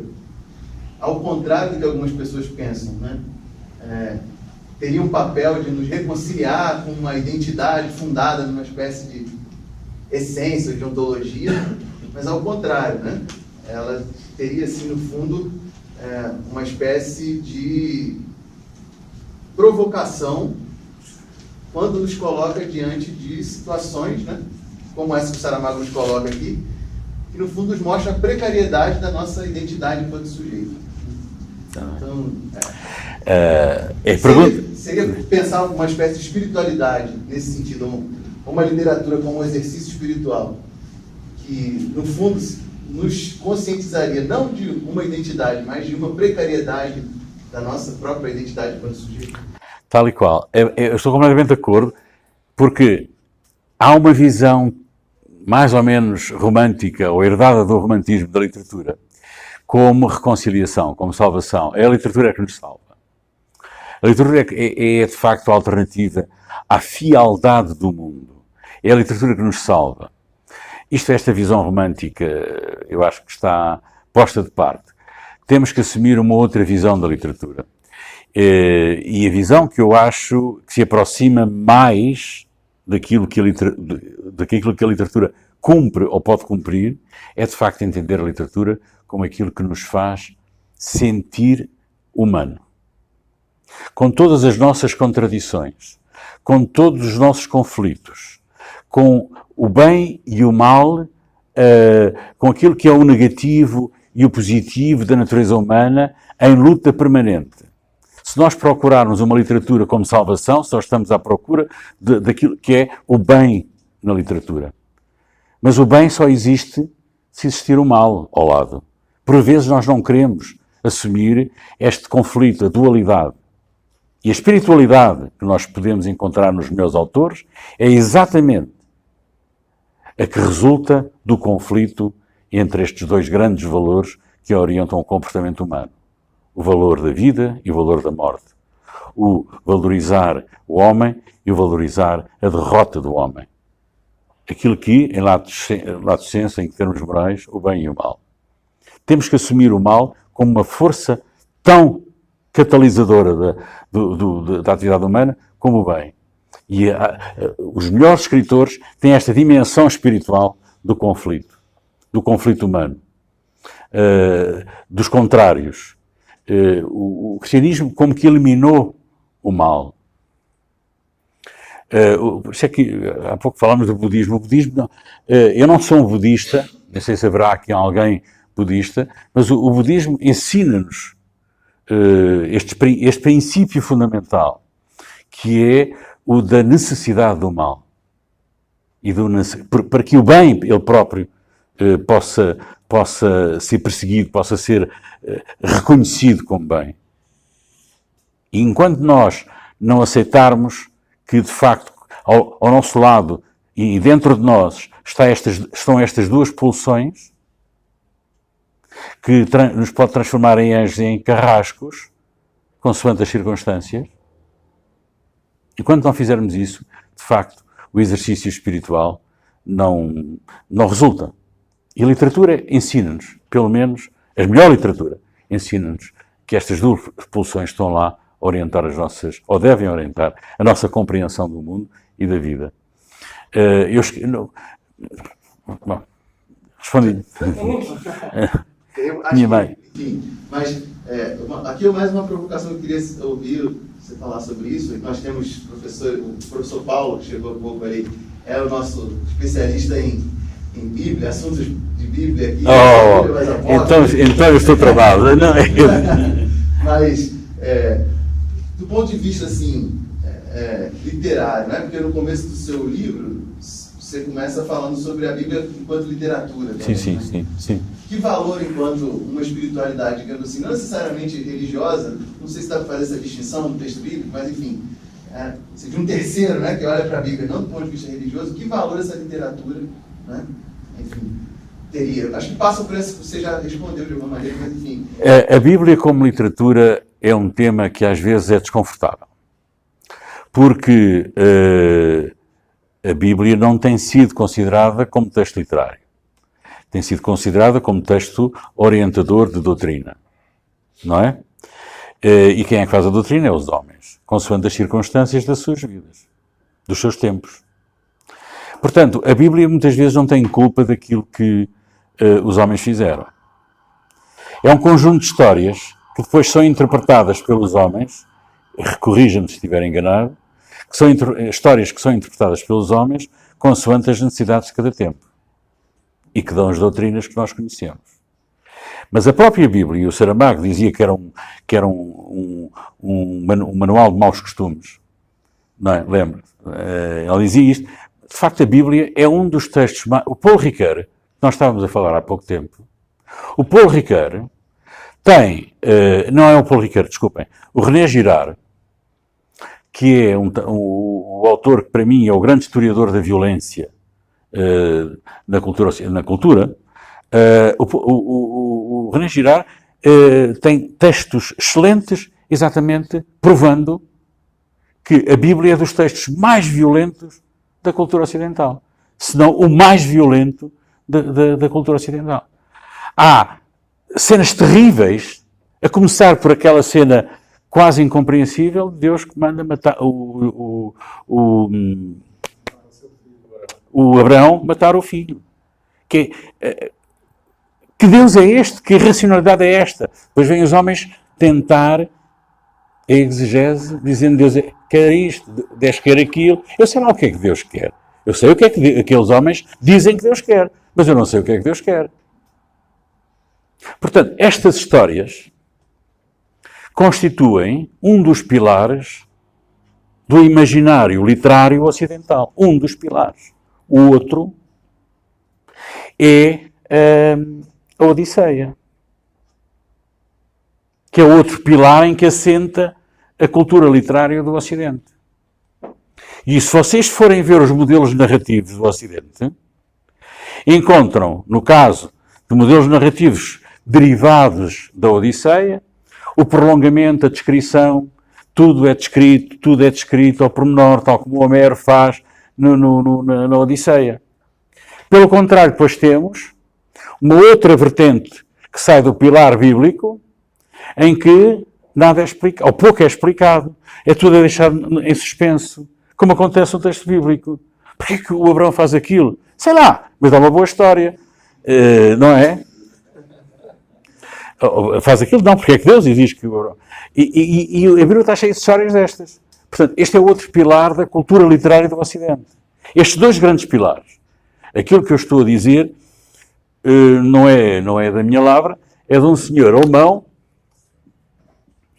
ao contrário do que algumas pessoas pensam, né? Teria um papel de nos reconciliar com uma identidade fundada numa espécie de essência, de ontologia, mas ao contrário, né? Ela teria, assim, no fundo, uma espécie de provocação quando nos coloca diante de situações, né? Como essa que o Saramago nos coloca aqui, que no fundo nos mostra a precariedade da nossa identidade enquanto sujeito. Então, seria pensar uma espécie de espiritualidade nesse sentido, uma literatura como um exercício espiritual, que no fundo nos conscientizaria não de uma identidade, mas de uma precariedade da nossa própria identidade enquanto sujeito. Tal e qual. Eu estou completamente de acordo, porque há uma visão mais ou menos romântica, ou herdada do romantismo da literatura, como reconciliação, como salvação. É a literatura que nos salva. A literatura é de facto a alternativa à fialdade do mundo. É a literatura que nos salva. Esta visão romântica, eu acho que está posta de parte. Temos que assumir uma outra visão da literatura. E a visão que eu acho que se aproxima mais daquilo que a literatura cumpre ou pode cumprir, é de facto entender a literatura como aquilo que nos faz sentir humano. Com todas as nossas contradições, com todos os nossos conflitos, com o bem e o mal, com aquilo que é o negativo e o positivo da natureza humana em luta permanente. Se nós procurarmos uma literatura como salvação, se nós estamos à procura daquilo que é o bem na literatura. Mas o bem só existe se existir o mal ao lado. Por vezes nós não queremos assumir este conflito, a dualidade. E a espiritualidade que nós podemos encontrar nos meus autores é exatamente a que resulta do conflito entre estes dois grandes valores que orientam o comportamento humano. O valor da vida e o valor da morte. o valorizar o homem e o valorizar a derrota do homem. Aquilo que, em lato senso, em termos morais, o bem e o mal. Temos que assumir o mal como uma força tão catalisadora da atividade humana como o bem. E os melhores escritores têm esta dimensão espiritual do conflito humano, dos contrários. O cristianismo como que eliminou o mal. Isso é que há pouco falámos do budismo. O budismo, não, eu não sou um budista, não sei se haverá aqui alguém budista, mas o budismo ensina-nos este princípio fundamental, que é o da necessidade do mal. E para que o bem, ele próprio, possa ser perseguido, possa ser reconhecido como bem. E enquanto nós não aceitarmos que, de facto, ao nosso lado e dentro de nós estão estas duas pulsões, que nos pode transformar em anjos e em carrascos, consoante as circunstâncias, enquanto não fizermos isso, de facto, o exercício espiritual não resulta. E a literatura ensina-nos, pelo menos, a melhor literatura, ensina-nos que estas duas pulsões estão lá a orientar ou devem orientar a nossa compreensão do mundo e da vida. Bom, respondi. Minha mãe. Enfim, mas aqui é mais uma provocação que eu queria ouvir você falar sobre isso. Nós temos o professor Paulo, que chegou há pouco aí, é o nosso especialista em Bíblia, assuntos de Bíblia aqui. Então eu estou travado. Mas, do ponto de vista assim, literário, né? Porque no começo do seu livro você começa falando sobre a Bíblia enquanto literatura. Também, Sim. Que valor enquanto uma espiritualidade, digamos assim, não necessariamente religiosa, não sei se dá para fazer essa distinção no texto bíblico, mas enfim, de um terceiro, né, que olha para a Bíblia não do ponto de vista religioso, que valor essa literatura, né, enfim, teria? Acho que passa por esse, você já respondeu de alguma maneira, mas enfim. A Bíblia como literatura é um tema que às vezes é desconfortável, porque a Bíblia não tem sido considerada como texto literário. Tem sido considerada como texto orientador de doutrina, não é? E quem é que faz a doutrina? É os homens, consoante as circunstâncias das suas vidas, dos seus tempos. Portanto, a Bíblia muitas vezes não tem culpa daquilo que os homens fizeram. É um conjunto de histórias que depois são interpretadas pelos homens, corrija-me se estiver enganado, que são histórias que são interpretadas pelos homens consoante as necessidades de cada tempo. E que dão as doutrinas que nós conhecemos. Mas a própria Bíblia, e o Saramago dizia que era um manual de maus costumes, não é? Lembra? Ele dizia isto. De facto, a Bíblia é um dos textos mais... O Paul Ricoeur, que nós estávamos a falar há pouco tempo, o Paul Ricoeur tem... não é o Paul Ricoeur, desculpem. O René Girard, que é o autor que para mim é o grande historiador da violência na cultura, o René Girard tem textos excelentes, exatamente provando que a Bíblia é dos textos mais violentos da cultura ocidental, se não o mais violento da cultura ocidental. Há cenas terríveis, a começar por aquela cena quase incompreensível de Deus que manda matar o Abraão matar o filho. Que Deus é este? Que racionalidade é esta? Depois vêm os homens tentar a exegese, dizendo Deus quer isto, Deus quer aquilo. Eu sei lá o que é que Deus quer. Eu sei o que é que aqueles homens dizem que Deus quer, mas eu não sei o que é que Deus quer. Portanto, estas histórias constituem um dos pilares do imaginário literário ocidental. Um dos pilares. O outro é a Odisseia, que é outro pilar em que assenta a cultura literária do Ocidente. E se vocês forem ver os modelos narrativos do Ocidente, encontram, no caso de modelos narrativos derivados da Odisseia, o prolongamento, a descrição tudo é descrito ao pormenor, tal como o Homero faz na Odisseia. Pelo contrário, depois temos uma outra vertente que sai do pilar bíblico, em que nada é explicado, ou pouco é explicado, é tudo deixado em suspenso, como acontece no texto bíblico. Porquê que o Abraão faz aquilo? Sei lá, mas dá uma boa história, não é? Faz aquilo? Não, porque é que Deus diz que o Abraão... E a Bíblia está cheia de histórias destas. Portanto, este é outro pilar da cultura literária do Ocidente. Estes dois grandes pilares. Aquilo que eu estou a dizer não é da minha lavra, é de um senhor alemão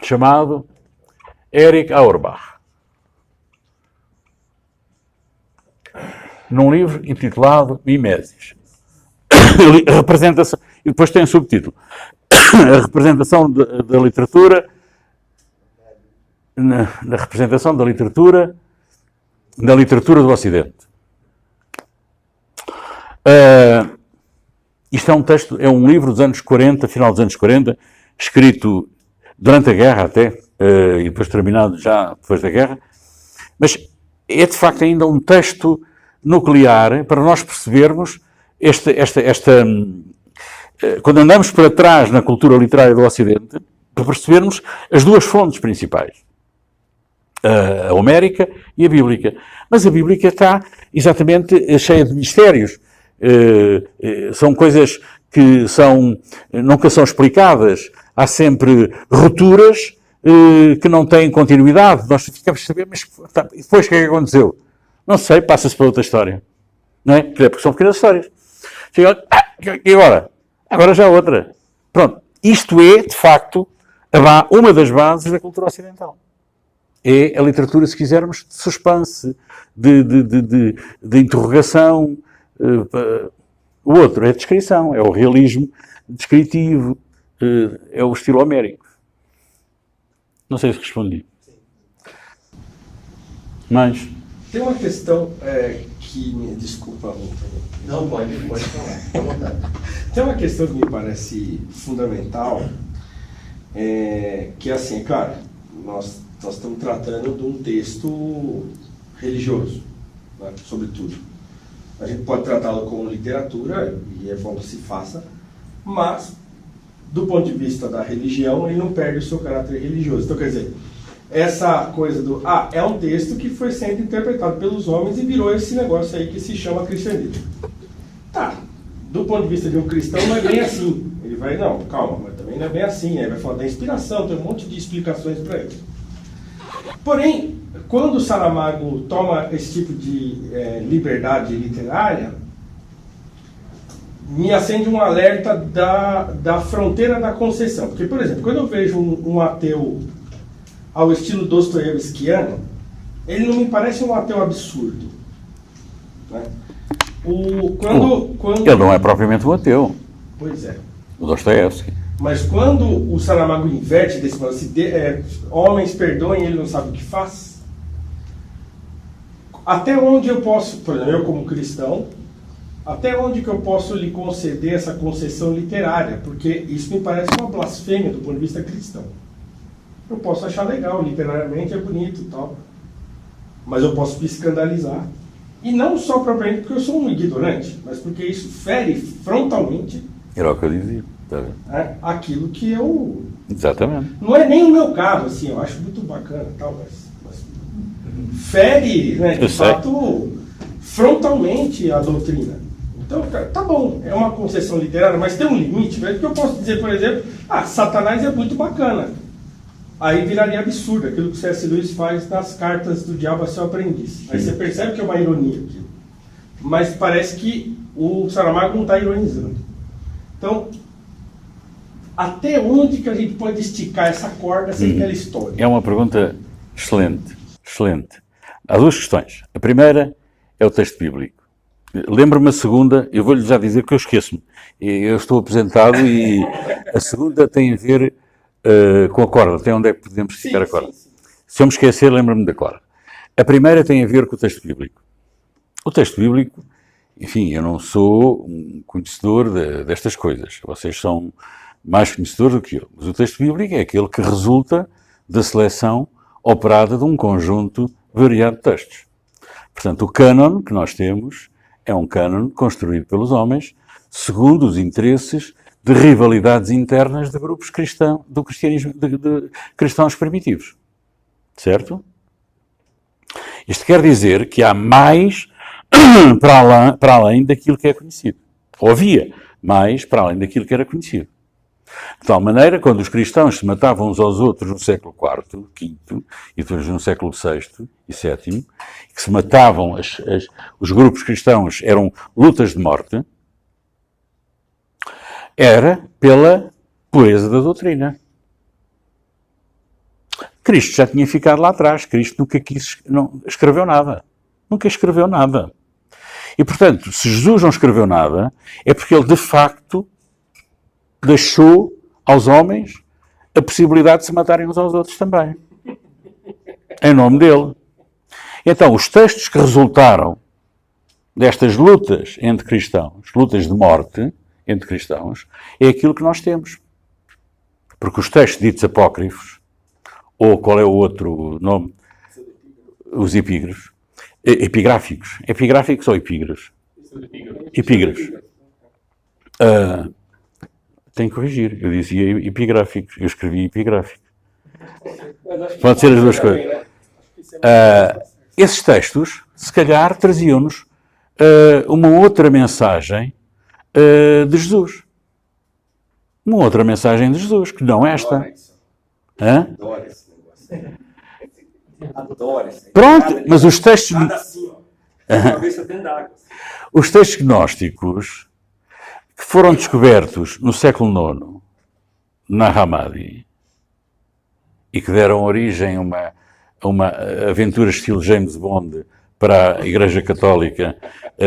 chamado Erich Auerbach. Num livro intitulado Mimesis. A representação, e depois tem um subtítulo. A representação da literatura, na representação da literatura do Ocidente. Isto é um texto, é um livro dos anos 40, final dos anos 40, escrito durante a guerra até, e depois terminado já depois da guerra, mas é de facto ainda um texto nuclear para nós percebermos quando andamos para trás na cultura literária do Ocidente, para percebermos as duas fontes principais, a homérica e a bíblica. Mas a bíblica está exatamente cheia de mistérios. São coisas que nunca são explicadas. Há sempre rupturas que não têm continuidade. Nós ficamos a saber, mas depois o que é que aconteceu? Não sei, passa-se para outra história. Não é? Porque são pequenas histórias. E agora? Agora já outra. Pronto. Isto é, de facto, uma das bases da cultura ocidental. É a literatura, se quisermos, de suspense, de interrogação. O outro é a descrição, é o realismo descritivo, é o estilo homérico. Não sei se respondi. Mas... Tem uma questão que me... Desculpa. Não, pode falar. Tem uma questão que me parece fundamental, que é assim, claro, nós estamos tratando de um texto religioso, né, sobretudo. A gente pode tratá-lo como literatura, e é bom que se faça, mas, do ponto de vista da religião, ele não perde o seu caráter religioso. Então, quer dizer, essa coisa é um texto que foi sendo interpretado pelos homens e virou esse negócio aí que se chama cristianismo. Tá, do ponto de vista de um cristão não é bem assim. Ele vai, não, calma, mas também não é bem assim. Ele vai falar da inspiração, tem um monte de explicações para ele. Porém, quando o Saramago toma esse tipo de liberdade literária, me acende um alerta da fronteira da conceção. Porque, por exemplo, quando eu vejo um ateu ao estilo dostoievskiano, ele não me parece um ateu absurdo. Né? Ele não é propriamente um ateu. Pois é. O Dostoiévski. Mas quando o Saramago inverte desse modo, homens perdoem, ele não sabe o que faz. Até onde eu posso, por exemplo, eu como cristão, até onde que eu posso lhe conceder essa concessão literária? Porque isso me parece uma blasfêmia do ponto de vista cristão. Eu posso achar legal, literariamente é bonito e tal, mas eu posso me escandalizar. E não só propriamente porque eu sou um ignorante, mas porque isso fere frontalmente... Era o que eu dizia. Aquilo que eu... Exatamente. Não é nem o meu caso, assim, eu acho muito bacana e tal, mas fere, né, de fato, frontalmente a doutrina. Então, tá bom, é uma concessão literária, mas tem um limite, né? Porque eu posso dizer, por exemplo, Satanás é muito bacana. Aí viraria absurdo, aquilo que o C.S. Lewis faz nas cartas do Diabo a Seu Aprendiz. Aí você percebe que é uma ironia aquilo. Mas parece que o Saramago não está ironizando. Então, até onde que a gente pode esticar essa corda sem aquela história? É uma pergunta excelente, excelente. Há duas questões. A primeira é o texto bíblico. Lembro-me a segunda, eu vou-lhe já dizer que eu esqueço-me. Eu estou apresentado e a segunda tem a ver com a corda. Até onde é que podemos esticar a corda? Sim. Se eu me esquecer, lembro-me da corda. A primeira tem a ver com o texto bíblico. O texto bíblico, enfim, eu não sou um conhecedor destas coisas. Vocês são mais conhecedores do que eu. Mas o texto bíblico é aquele que resulta da seleção operada de um conjunto variado de textos. Portanto, o cânon que nós temos é um cânon construído pelos homens segundo os interesses de rivalidades internas de grupos do cristianismo, de cristãos primitivos. Certo? Isto quer dizer que há mais para além daquilo que é conhecido. Ou havia mais para além daquilo que era conhecido. De tal maneira, quando os cristãos se matavam uns aos outros no século IV, V e depois no século VI e VII, que se matavam, os grupos cristãos eram lutas de morte, era pela pureza da doutrina. Cristo já tinha ficado lá atrás. Cristo nunca escreveu nada. Nunca escreveu nada. E, portanto, se Jesus não escreveu nada, é porque ele, de facto, deixou aos homens a possibilidade de se matarem uns aos outros também. Em nome dele. Então, os textos que resultaram destas lutas entre cristãos, lutas de morte entre cristãos, é aquilo que nós temos. Porque os textos ditos apócrifos, ou qual é o outro nome? Os epígrafos. Epigráficos. Epigráficos ou epígrafos? Epígrafos. Tenho que corrigir. Eu dizia epigráficos. Eu escrevi epigráficos. Pode ser as duas coisas. Esses textos, se calhar, traziam-nos uma outra mensagem de Jesus. Uma outra mensagem de Jesus, que não esta. Adoro esse negócio. Adoro esse negócio. Pronto, mas os textos... Nada assim, ó. Cabeça dentro d'água. Os textos gnósticos que foram descobertos no século IX, na Hammadi, e que deram origem a uma aventura estilo James Bond para a Igreja Católica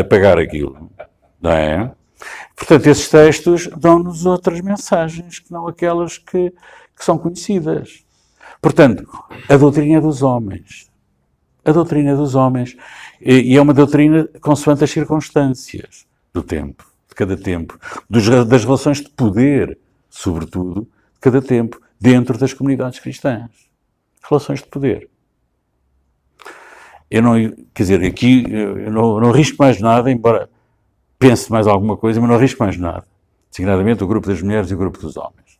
pagar aquilo, não é? Portanto, esses textos dão-nos outras mensagens que não aquelas que são conhecidas. Portanto, a doutrina dos homens. A doutrina dos homens. E é uma doutrina consoante as circunstâncias do tempo, de cada tempo, das relações de poder, sobretudo, de cada tempo, dentro das comunidades cristãs. Relações de poder. Eu não, quer dizer, aqui eu não arrisco mais nada, embora pense mais alguma coisa, mas não arrisco mais nada. Designadamente o grupo das mulheres e o grupo dos homens.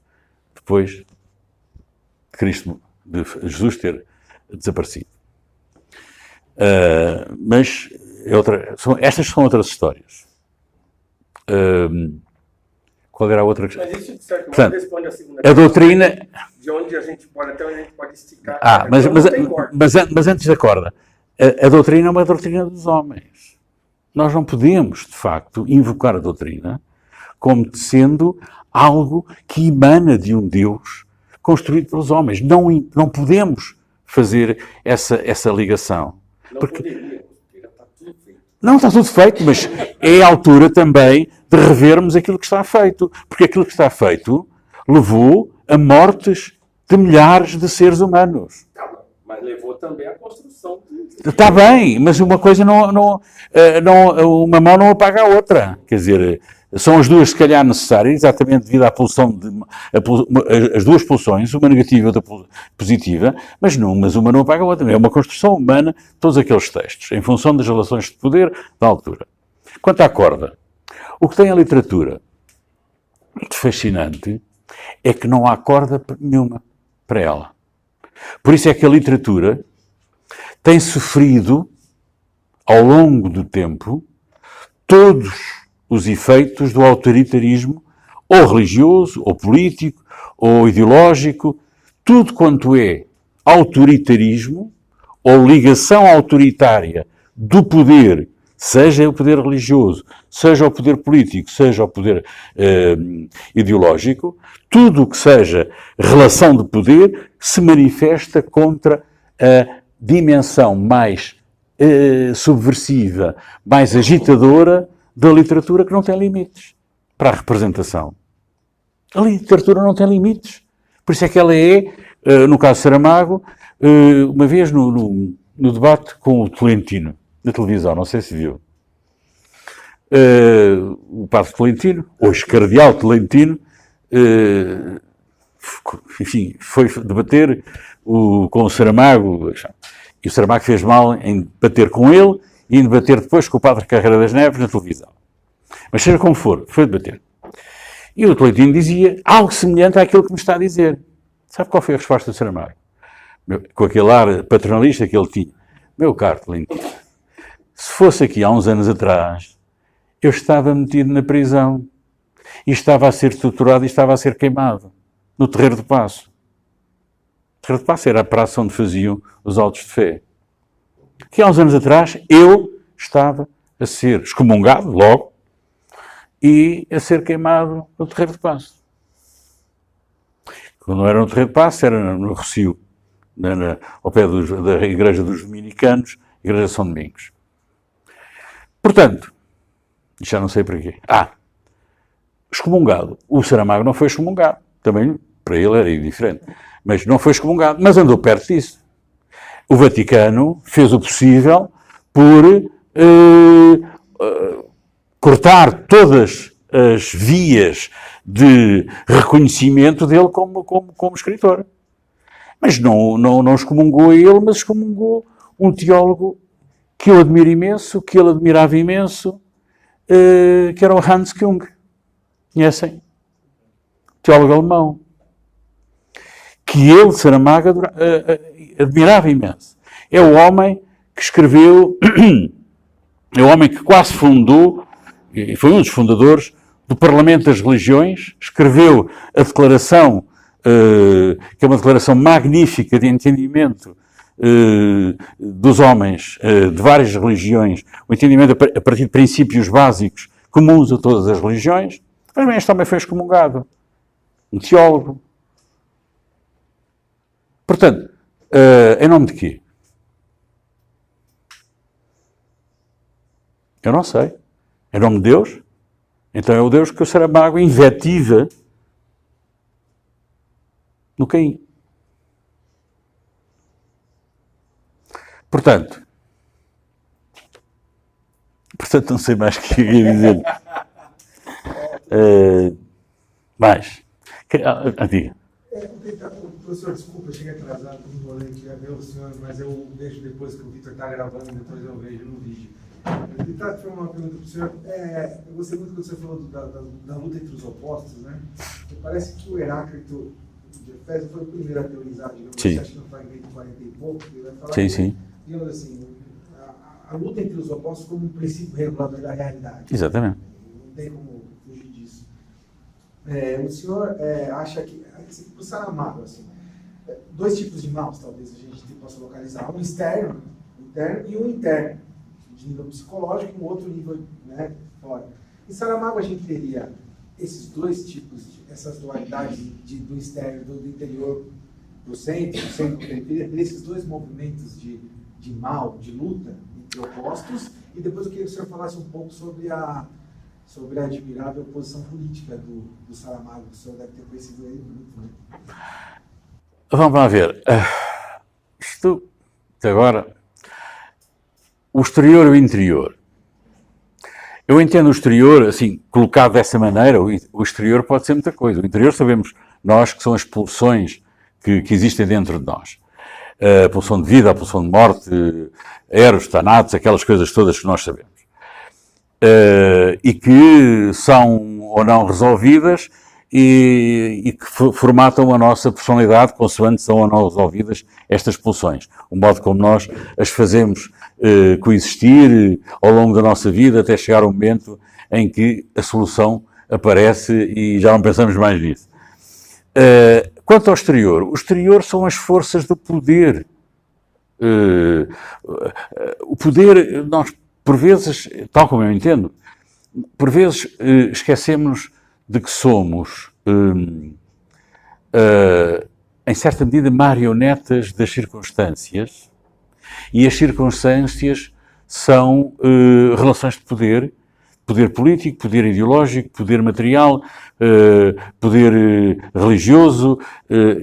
Depois de Jesus ter desaparecido. Mas estas são outras histórias. Qual era a outra questão? Mas isso, de certo modo, Portanto, responde a segunda a questão. doutrina... De onde a gente pode, até onde a gente pode esticar. Mas antes da corda, a doutrina é uma doutrina dos homens. Nós não podemos, de facto, invocar a doutrina como sendo algo que emana de um Deus construído pelos homens. Não podemos fazer essa ligação. Não está tudo feito, mas é a altura também de revermos aquilo que está feito. Porque aquilo que está feito levou a mortes de milhares de seres humanos. Mas levou também à construção. Está bem, mas uma coisa uma mão não apaga a outra. Quer dizer, são as duas, se calhar, necessárias, exatamente devido à pulsão as duas pulsões, uma negativa e outra positiva, mas uma não apaga a outra. É uma construção humana, todos aqueles textos, em função das relações de poder da altura. Quanto à corda, o que tem a literatura de fascinante é que não há corda nenhuma para ela. Por isso é que a literatura tem sofrido, ao longo do tempo, todos os efeitos do autoritarismo, ou religioso, ou político, ou ideológico, tudo quanto é autoritarismo, ou ligação autoritária do poder, seja o poder religioso, seja o poder político, seja o poder ideológico, tudo o que seja relação de poder se manifesta contra a dimensão mais subversiva, mais agitadora da literatura, que não tem limites para a representação. A literatura não tem limites. Por isso é que ela é, no caso de Saramago, uma vez no debate com o Tolentino, na televisão, não sei se viu, o padre Tolentino, hoje cardeal Tolentino, enfim, foi debater com o Saramago, e o Saramago fez mal em debater com ele e em debater depois com o Padre Carreira das Neves na televisão. Mas seja como for, foi debater. E o Tolentino dizia algo semelhante àquilo que me está a dizer. Sabe qual foi a resposta do Saramago? Com aquele ar paternalista que ele tinha. Meu caro Tolentino, se fosse aqui há uns anos atrás, eu estava metido na prisão e estava a ser torturado e estava a ser queimado no Terreiro do Paço. O Terreiro do Paço era a praça onde faziam os autos de fé. Que há uns anos atrás eu estava a ser excomungado logo e a ser queimado no Terreiro do Paço. Quando não era no Terreiro do Paço, era no Rossio, ao pé da Igreja dos Dominicanos, Igreja de São Domingos. Portanto, já não sei para quê. Excomungado. O Saramago não foi excomungado. Também, para ele, era indiferente. Mas não foi excomungado. Mas andou perto disso. O Vaticano fez o possível por cortar todas as vias de reconhecimento dele como escritor. Mas não excomungou ele, mas excomungou um teólogo que eu admiro imenso, que ele admirava imenso, que era o Hans Küng. Conhecem? Teólogo alemão. Que ele, Saramago, admirava imenso. É o homem que escreveu, é o homem que quase fundou, e foi um dos fundadores do Parlamento das Religiões, escreveu a declaração, que é uma declaração magnífica de entendimento dos homens de várias religiões, o entendimento a partir de princípios básicos comuns a todas as religiões. Mas bem, este homem foi excomungado. Um teólogo. Portanto, em nome de quê? Eu não sei. Em nome de Deus? Então é o Deus que o Saramago invetiva no Caim. Portanto, não sei mais o que ia dizer. Mais. Diga. Professor, desculpa, eu cheguei atrasado, não vou ler ver o senhor, mas eu vejo depois que o Vitor está gravando, depois eu vejo no vídeo. Eu tentar fazer uma pergunta para o senhor. Eu gostei muito quando você falou da luta entre os opostos, né? Parece que o Heráclito de Efésio foi o primeiro a teorizar, digamos assim, acho que no fragmento 40 e pouco, ele vai falar digamos assim, a luta entre os opostos como um princípio regulador da realidade. Exatamente. Não tem como fugir disso. O senhor acha que, para o Saramago, assim, dois tipos de maus, talvez a gente possa localizar, um externo e um interno, de nível psicológico e um outro nível, né, fora. Em Saramago a gente teria esses dois tipos, essas dualidades do externo, do interior para o centro teria esses dois movimentos de mal, de luta entre opostos, e depois eu queria que o senhor falasse um pouco sobre a admirável posição política do Saramago, que o senhor deve ter conhecido ele muito, né? Vamos lá ver. Isto, até agora, o exterior e o interior. Eu entendo o exterior, assim, colocado dessa maneira, o exterior pode ser muita coisa. O interior sabemos nós que são as pulsões que existem dentro de nós. A pulsão de vida, a pulsão de morte, eros, thanatos, aquelas coisas todas que nós sabemos. E que são ou não resolvidas e que formatam a nossa personalidade consoante são ou não resolvidas estas pulsões. O modo como nós as fazemos coexistir ao longo da nossa vida até chegar ao momento em que a solução aparece e já não pensamos mais nisso. Quanto ao exterior, o exterior são as forças do poder. O poder, nós, por vezes, tal como eu entendo, por vezes esquecemos de que somos, em certa medida, marionetas das circunstâncias, e as circunstâncias são relações de poder, poder político, poder ideológico, poder material, poder religioso,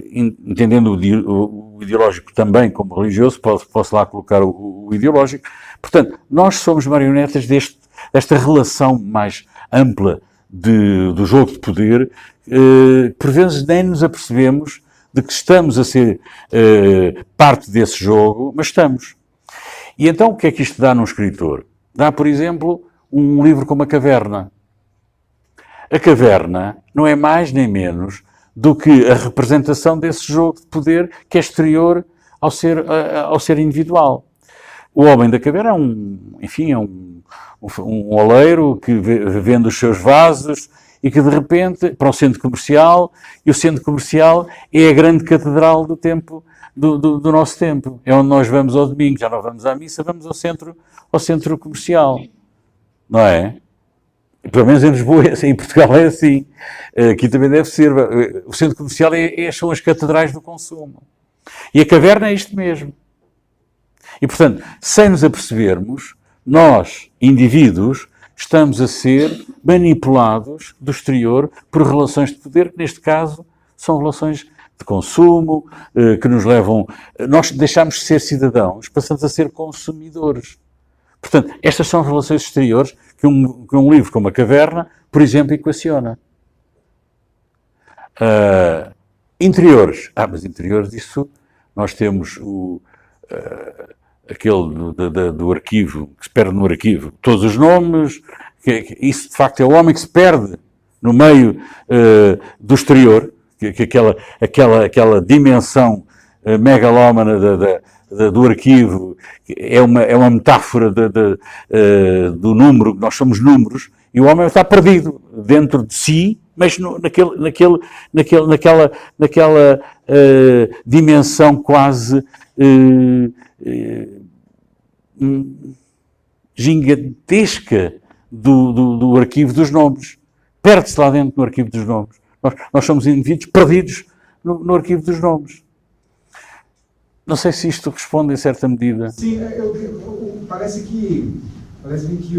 entendendo o ideológico também como religioso, posso lá colocar o ideológico. Portanto, nós somos marionetas desta relação mais ampla do jogo de poder, por vezes nem nos apercebemos de que estamos a ser parte desse jogo, mas estamos. E então o que é que isto dá num escritor? Dá, por exemplo, um livro como A Caverna. A Caverna não é mais nem menos do que a representação desse jogo de poder que é exterior ao ser individual. O homem da caverna é um oleiro que vende os seus vasos e que de repente, para o centro comercial, e o centro comercial é a grande catedral do tempo, do nosso tempo. É onde nós vamos ao domingo, já não vamos à missa, vamos ao centro comercial. Não é? Pelo menos em Lisboa, em Portugal é assim. Aqui também deve ser. O centro comercial são as catedrais do consumo. E a caverna é isto mesmo. E, portanto, sem nos apercebermos, nós, indivíduos, estamos a ser manipulados do exterior por relações de poder, que neste caso são relações de consumo, que nos levam... Nós deixamos de ser cidadãos, passamos a ser consumidores. Portanto, estas são relações exteriores que um livro como A Caverna, por exemplo, equaciona. Interiores. Mas interiores disso, nós temos aquele do arquivo, que se perde no arquivo, todos os nomes, isso de facto é o homem que se perde no meio do exterior, aquela dimensão megalómana do arquivo é uma metáfora do número, nós somos números, e o homem está perdido dentro de si, mas naquela dimensão quase gigantesca do arquivo dos nomes. Perde-se lá dentro no arquivo dos nomes. Nós somos indivíduos perdidos no arquivo dos nomes. Não sei se isto responde em certa medida. Sim, parece-me que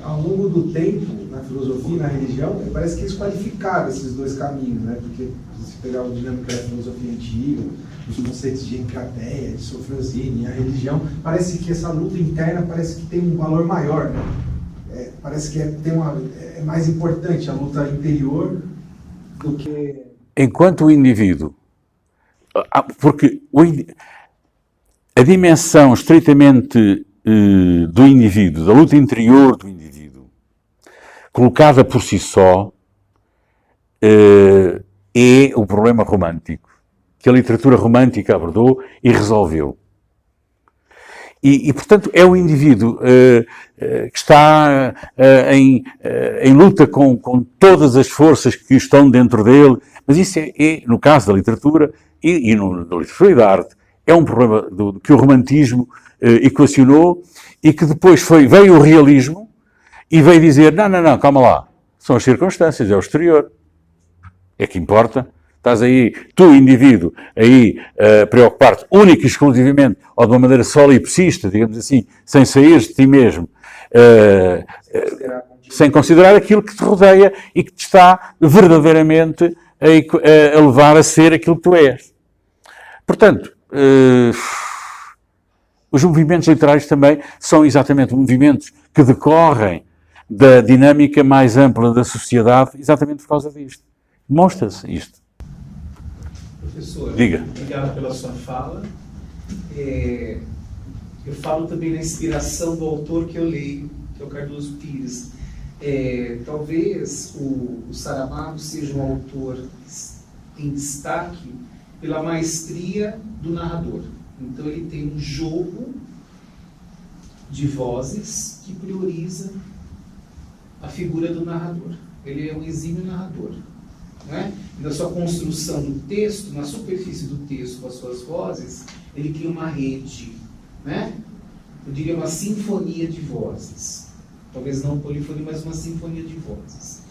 ao longo do tempo, na filosofia e na religião, parece que eles qualificaram esses dois caminhos, né? Porque se pegar o dinâmica da filosofia antiga, os conceitos de encrateia, de sofrosine, a religião, parece que essa luta interna parece que tem um valor maior, né? Parece que é mais importante a luta interior do que... Enquanto o indivíduo, porque a dimensão estritamente do indivíduo, da luta interior do indivíduo, colocada por si só, é o problema romântico, que a literatura romântica abordou e resolveu. E portanto, é o indivíduo que está em luta com todas as forças que estão dentro dele, mas isso é no caso da literatura e da literatura e da arte, é um problema que o romantismo equacionou e que depois veio o realismo e veio dizer, não, calma lá, são as circunstâncias, é o exterior, é que importa. Estás aí, tu, indivíduo, aí preocupar-te única e exclusivamente, ou de uma maneira solipsista, digamos assim, sem sair de ti mesmo, sem considerar aquilo que te rodeia e que te está verdadeiramente a levar a ser aquilo que tu és. Portanto, os movimentos literários também são exatamente movimentos que decorrem da dinâmica mais ampla da sociedade, exatamente por causa disto. Demonstra-se isto. Professor, diga. Obrigado pela sua fala. Eu falo também na inspiração do autor que eu leio, que é o Cardoso Pires. Talvez o Saramago seja um autor em destaque pela maestria do narrador. Então ele tem um jogo de vozes que prioriza a figura do narrador. Ele é um exímio narrador. Né? Na sua construção do texto, na superfície do texto com as suas vozes, ele cria uma rede, né? Eu diria uma sinfonia de vozes. Talvez não polifonia, mas uma sinfonia de vozes.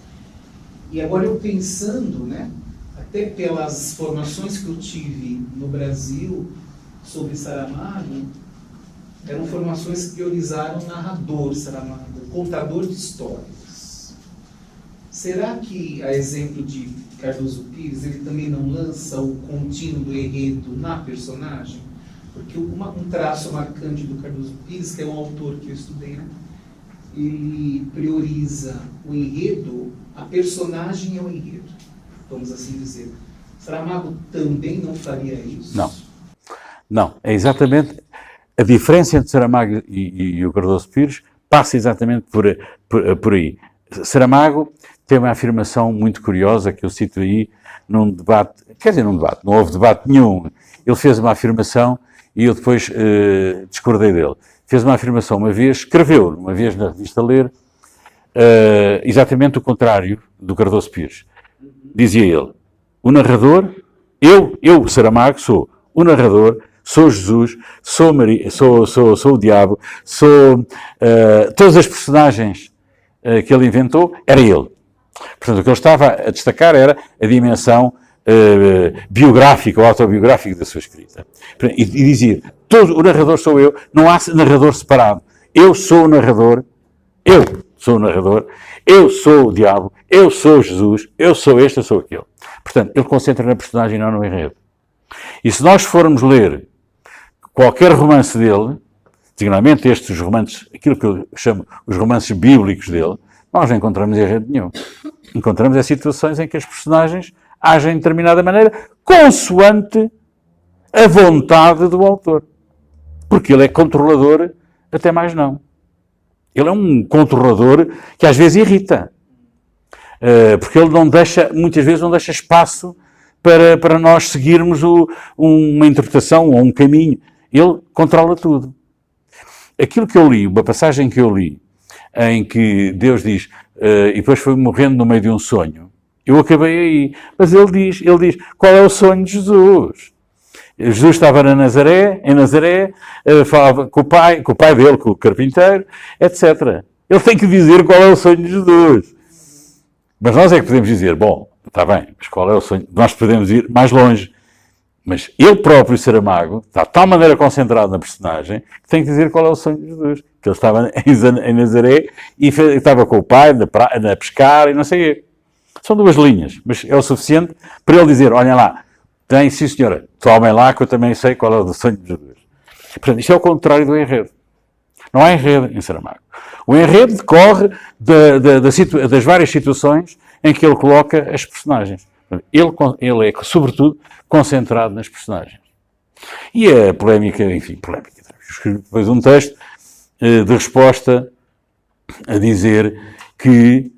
E agora eu pensando, né, até pelas formações que eu tive no Brasil sobre Saramago, eram formações que priorizaram o narrador Saramago, o contador de histórias. Será que, a exemplo de Cardoso Pires, ele também não lança o contínuo do enredo na personagem? Porque um traço marcante do Cardoso Pires, que é um autor que eu estudei, né? ele prioriza o enredo, a personagem é o enredo, vamos assim dizer. Saramago também não faria isso? Não. Não, é exatamente a diferença entre Saramago e o Cardoso Pires passa exatamente por aí. Saramago tem uma afirmação muito curiosa que eu cito aí num debate, não houve debate nenhum. Ele fez uma afirmação e eu depois discordei dele. Fez uma afirmação uma vez, escreveu uma vez na revista Ler, exatamente o contrário do Cardoso Pires. Dizia ele, o narrador, eu Saramago, sou o narrador, sou Jesus, sou Maria, sou o diabo, sou todas as personagens que ele inventou, era ele. Portanto, o que ele estava a destacar era a dimensão biográfica ou autobiográfica da sua escrita. E dizia, o narrador sou eu, não há narrador separado. Eu sou o narrador, eu sou o diabo, eu sou Jesus, eu sou este, eu sou aquele. Portanto, ele concentra na personagem e não no enredo. E se nós formos ler qualquer romance dele, designadamente estes romances, aquilo que eu chamo os romances bíblicos dele, nós não encontramos enredo nenhum. Encontramos situações em que as personagens agem de determinada maneira, consoante a vontade do autor. Porque ele é controlador, até mais não. Ele é um controlador que às vezes irrita. Porque ele muitas vezes não deixa espaço para nós seguirmos uma interpretação ou um caminho. Ele controla tudo. Aquilo que eu li, uma passagem que eu li, em que Deus diz, e depois foi morrendo no meio de um sonho, eu acabei aí. Mas ele diz, qual é o sonho de Jesus? Jesus estava em Nazaré, falava com o pai dele, com o carpinteiro, etc. Ele tem que dizer qual é o sonho de Jesus. Mas nós é que podemos dizer, bom, está bem, mas qual é o sonho? Nós podemos ir mais longe. Mas ele próprio, Saramago, está de tal maneira concentrado na personagem que tem que dizer qual é o sonho de Jesus. Que ele estava em Nazaré e estava com o pai na pescar e não sei o quê. São 2 linhas, mas é o suficiente para ele dizer, olhem lá, sim senhora, tomem lá que eu também sei qual é o sonho de Jesus. Portanto, isto é o contrário do enredo. Não há enredo em Saramago. O enredo decorre das várias situações em que ele coloca as personagens. Ele é, sobretudo, concentrado nas personagens. E a polémica. Escrevi depois um texto de resposta a dizer que,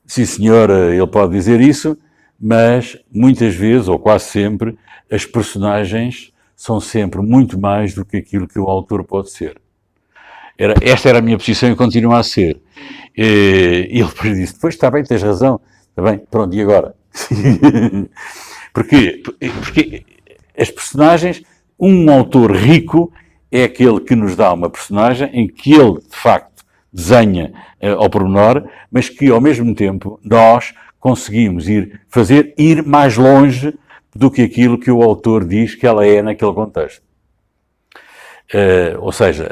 sim senhora, ele pode dizer isso, mas muitas vezes, ou quase sempre, as personagens são sempre muito mais do que aquilo que o autor pode ser. Esta era a minha posição e continua a ser. E ele depois disse, depois está bem, tens razão, está bem, pronto, e agora? Porque as personagens, um autor rico é aquele que nos dá uma personagem em que ele, de facto, desenha ao pormenor, mas que, ao mesmo tempo, nós conseguimos ir mais longe do que aquilo que o autor diz que ela é naquele contexto. Ou seja,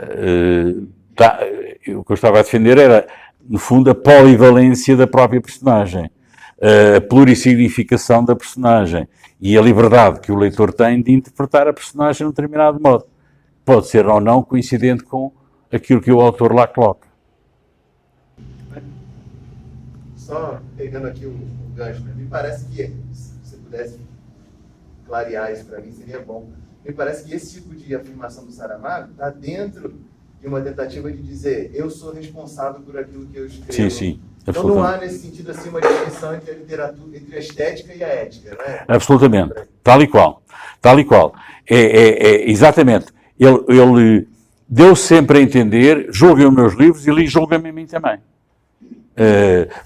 o que eu estava a defender era, no fundo, a polivalência da própria personagem, a plurissignificação da personagem e a liberdade que o leitor tem de interpretar a personagem de um determinado modo. Pode ser ou não coincidente com aquilo que o autor lá coloca. Só pegando aqui o gancho, né? Me parece que, se você pudesse clarear isso para mim, seria bom. Me parece que esse tipo de afirmação do Saramago está dentro de uma tentativa de dizer eu sou responsável por aquilo que eu escrevo. Sim, sim. Então não há nesse sentido assim uma distinção entre a literatura, entre a estética e a ética, né? Absolutamente. Tal e qual. Tal e qual. Exatamente. Ele deu sempre a entender, julguem os meus livros e ele julga-me a mim também.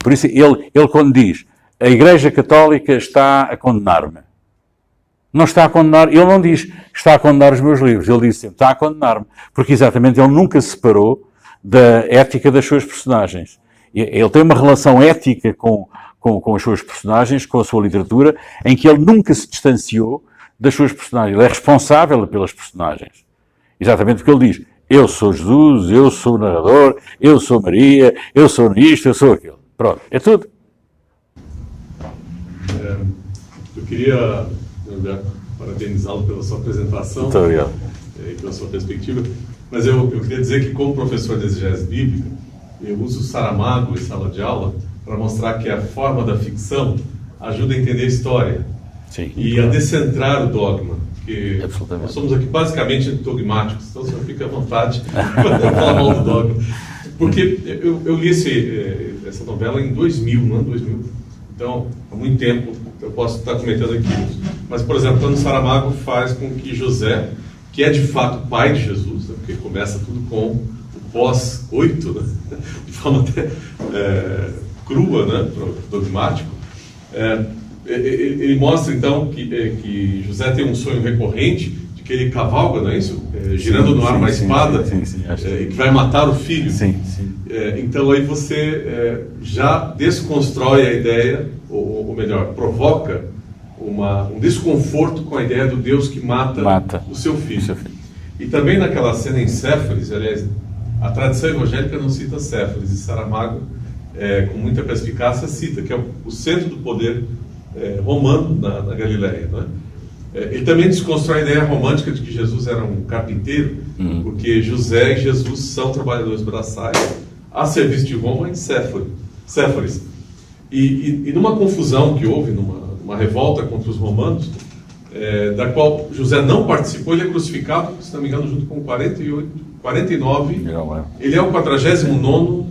Por isso, ele quando diz a Igreja Católica está a condenar-me, não está a condenar, ele não diz está a condenar os meus livros, ele diz sempre está a condenar-me, porque exatamente ele nunca se separou da ética das suas personagens. Ele tem uma relação ética com as suas personagens, com a sua literatura, em que ele nunca se distanciou das suas personagens. Ele é responsável pelas personagens. Exatamente porque ele diz, eu sou Jesus, eu sou o narrador, eu sou Maria, eu sou isto, eu sou aquilo. Pronto, é tudo. Eu queria parabenizá-lo pela sua apresentação. Muito obrigado. E pela sua perspectiva. Mas eu queria dizer que, como professor de exegese bíblica, eu uso o Saramago em sala de aula para mostrar que a forma da ficção ajuda a entender a história. Sim. E a descentrar o dogma. Porque Absolutamente. nós somos aqui basicamente dogmáticos, então o senhor fica à vontade para falar mal do dogma. Porque eu li essa novela em 2000, no ano 2000. Então, há muito tempo eu posso estar comentando aqui. Mas, por exemplo, quando Saramago faz com que José, que é de fato pai de Jesus, né, porque começa tudo com o pós-8, né, de forma até crua, né, dogmático, ele mostra então que José tem um sonho recorrente de que ele cavalga, não é isso? Girando no ar uma espada e que vai matar o filho. Sim. Então aí você já desconstrói a ideia, ou melhor, provoca um desconforto com a ideia do Deus que mata o seu filho. E também naquela cena em Céfares, aliás, a tradição evangélica não cita Céfares, e Saramago, com muita perspicácia, cita, que é o centro do poder romano na Galileia, não é? Ele também desconstrói a ideia romântica de que Jesus era um carpinteiro, porque José e Jesus são trabalhadores braçais a serviço de Roma em Céfares. E numa confusão que houve, numa revolta contra os romanos, da qual José não participou, ele é crucificado, se não me engano, junto com 49. Ele é o 49º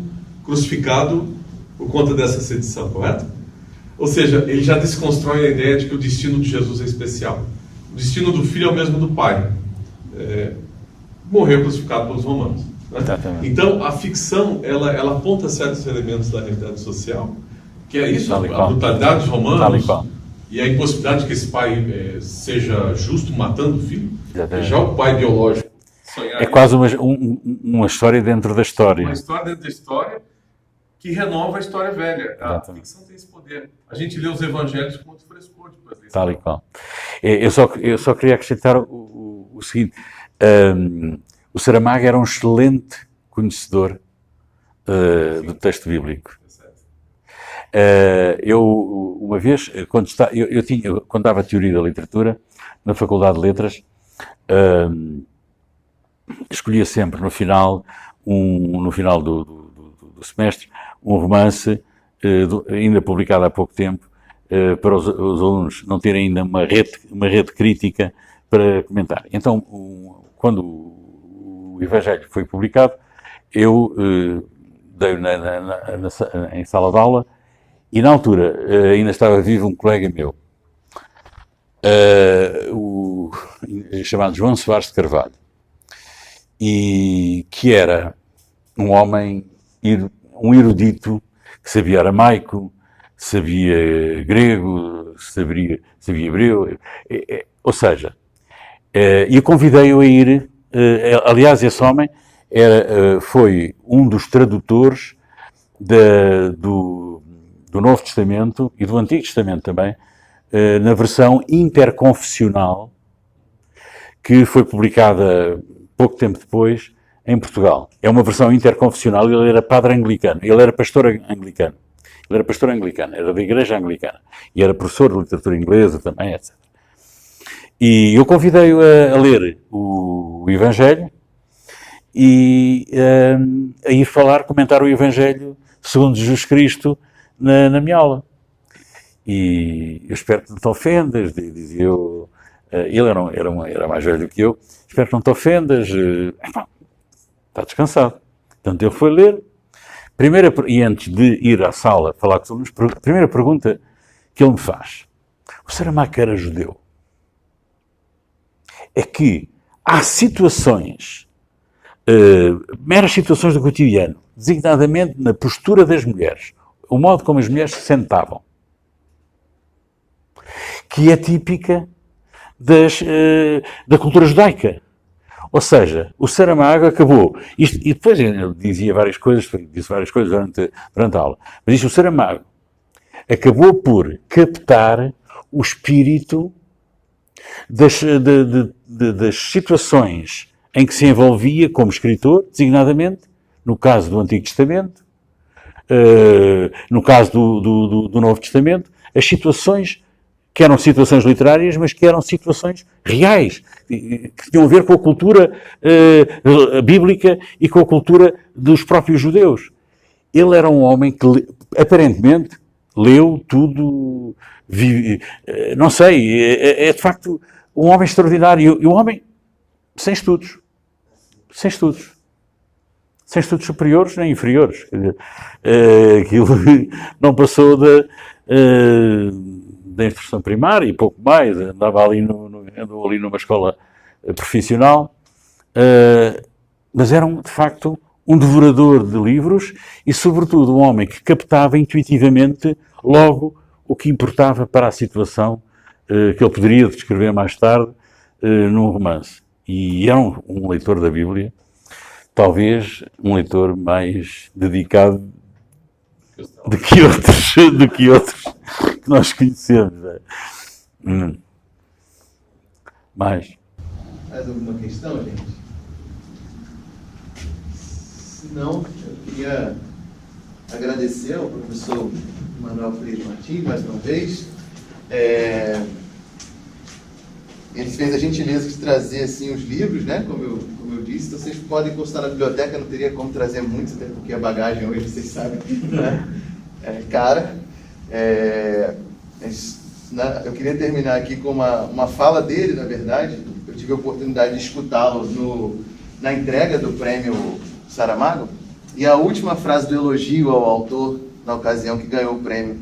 crucificado por conta dessa sedição, correto? Ou seja, ele já desconstrói a ideia de que o destino de Jesus é especial. O destino do filho é o mesmo do pai. Morreu crucificado pelos romanos. Né? Então, a ficção, ela aponta certos elementos da realidade social, que é isso, a brutalidade dos romanos, e a impossibilidade de que esse pai seja justo matando o filho. Já o pai biológico sonhar. É quase uma história dentro da história. Uma história dentro da história que renova a história velha. A ficção tem esse poder. A gente lê os evangelhos com muito frescor depois disso. Tal e qual. Eu só queria acrescentar o seguinte. O Saramago era um excelente conhecedor do texto bíblico. Eu, uma vez, quando dava teoria da literatura, na Faculdade de Letras, escolhia sempre no final do semestre um romance ainda publicado há pouco tempo, para os alunos não terem ainda uma rede crítica para comentar. Então, quando o Evangelho foi publicado, eu dei em sala de aula, e na altura ainda estava vivo um colega meu, chamado João Soares de Carvalho, e que era um homem, um erudito, que sabia aramaico, sabia grego, sabia hebreu, ou seja, e convidei-o a ir, aliás, esse homem foi um dos tradutores do Novo Testamento e do Antigo Testamento também, na versão interconfessional, que foi publicada pouco tempo depois em Portugal. É uma versão interconfessional. Ele era padre anglicano, ele era pastor anglicano, era da igreja anglicana e era professor de literatura inglesa também, etc. E eu convidei-o a ler o Evangelho e a ir comentar o Evangelho segundo Jesus Cristo na minha aula. E eu espero que não te ofendas, dizia eu. Ele era mais velho do que eu. Espero que não te ofendas. Está descansado. Portanto, ele foi ler. E antes de ir à sala falar com os alunos, a primeira pergunta que ele me faz: o Saramago era judeu? É que há situações, meras situações do cotidiano, designadamente na postura das mulheres, o modo como as mulheres se sentavam, que é típica da cultura judaica. Ou seja, o Saramago acabou, e depois ele disse várias coisas durante a aula, mas isto, o Saramago acabou por captar o espírito das situações em que se envolvia como escritor, designadamente, no caso do Antigo Testamento, no caso do Novo Testamento, as situações que eram situações literárias, mas que eram situações reais, que tinham a ver com a cultura bíblica e com a cultura dos próprios judeus. Ele era um homem que, aparentemente, leu tudo, não sei, é de facto um homem extraordinário, e um homem sem estudos. Sem estudos superiores nem inferiores. Aquilo não passou da instrução primária e pouco mais, andou ali numa escola profissional, mas era, de facto, um devorador de livros e, sobretudo, um homem que captava intuitivamente logo o que importava para a situação que ele poderia descrever mais tarde num romance. E era um leitor da Bíblia, talvez um leitor mais dedicado do que outros que nós conhecemos. Mais alguma questão, gente? Se não, eu queria agradecer ao professor Manuel Freire Martins, mais uma vez. Ele fez a gentileza de trazer assim, os livros, né? Como eu disse, então vocês podem encostar na biblioteca, não teria como trazer muitos, até porque a bagagem hoje, vocês sabem, né? É cara. Eu queria terminar aqui com uma fala dele, na verdade. Eu tive a oportunidade de escutá-lo na entrega do prêmio Saramago, e a última frase do elogio ao autor, na ocasião que ganhou o prêmio,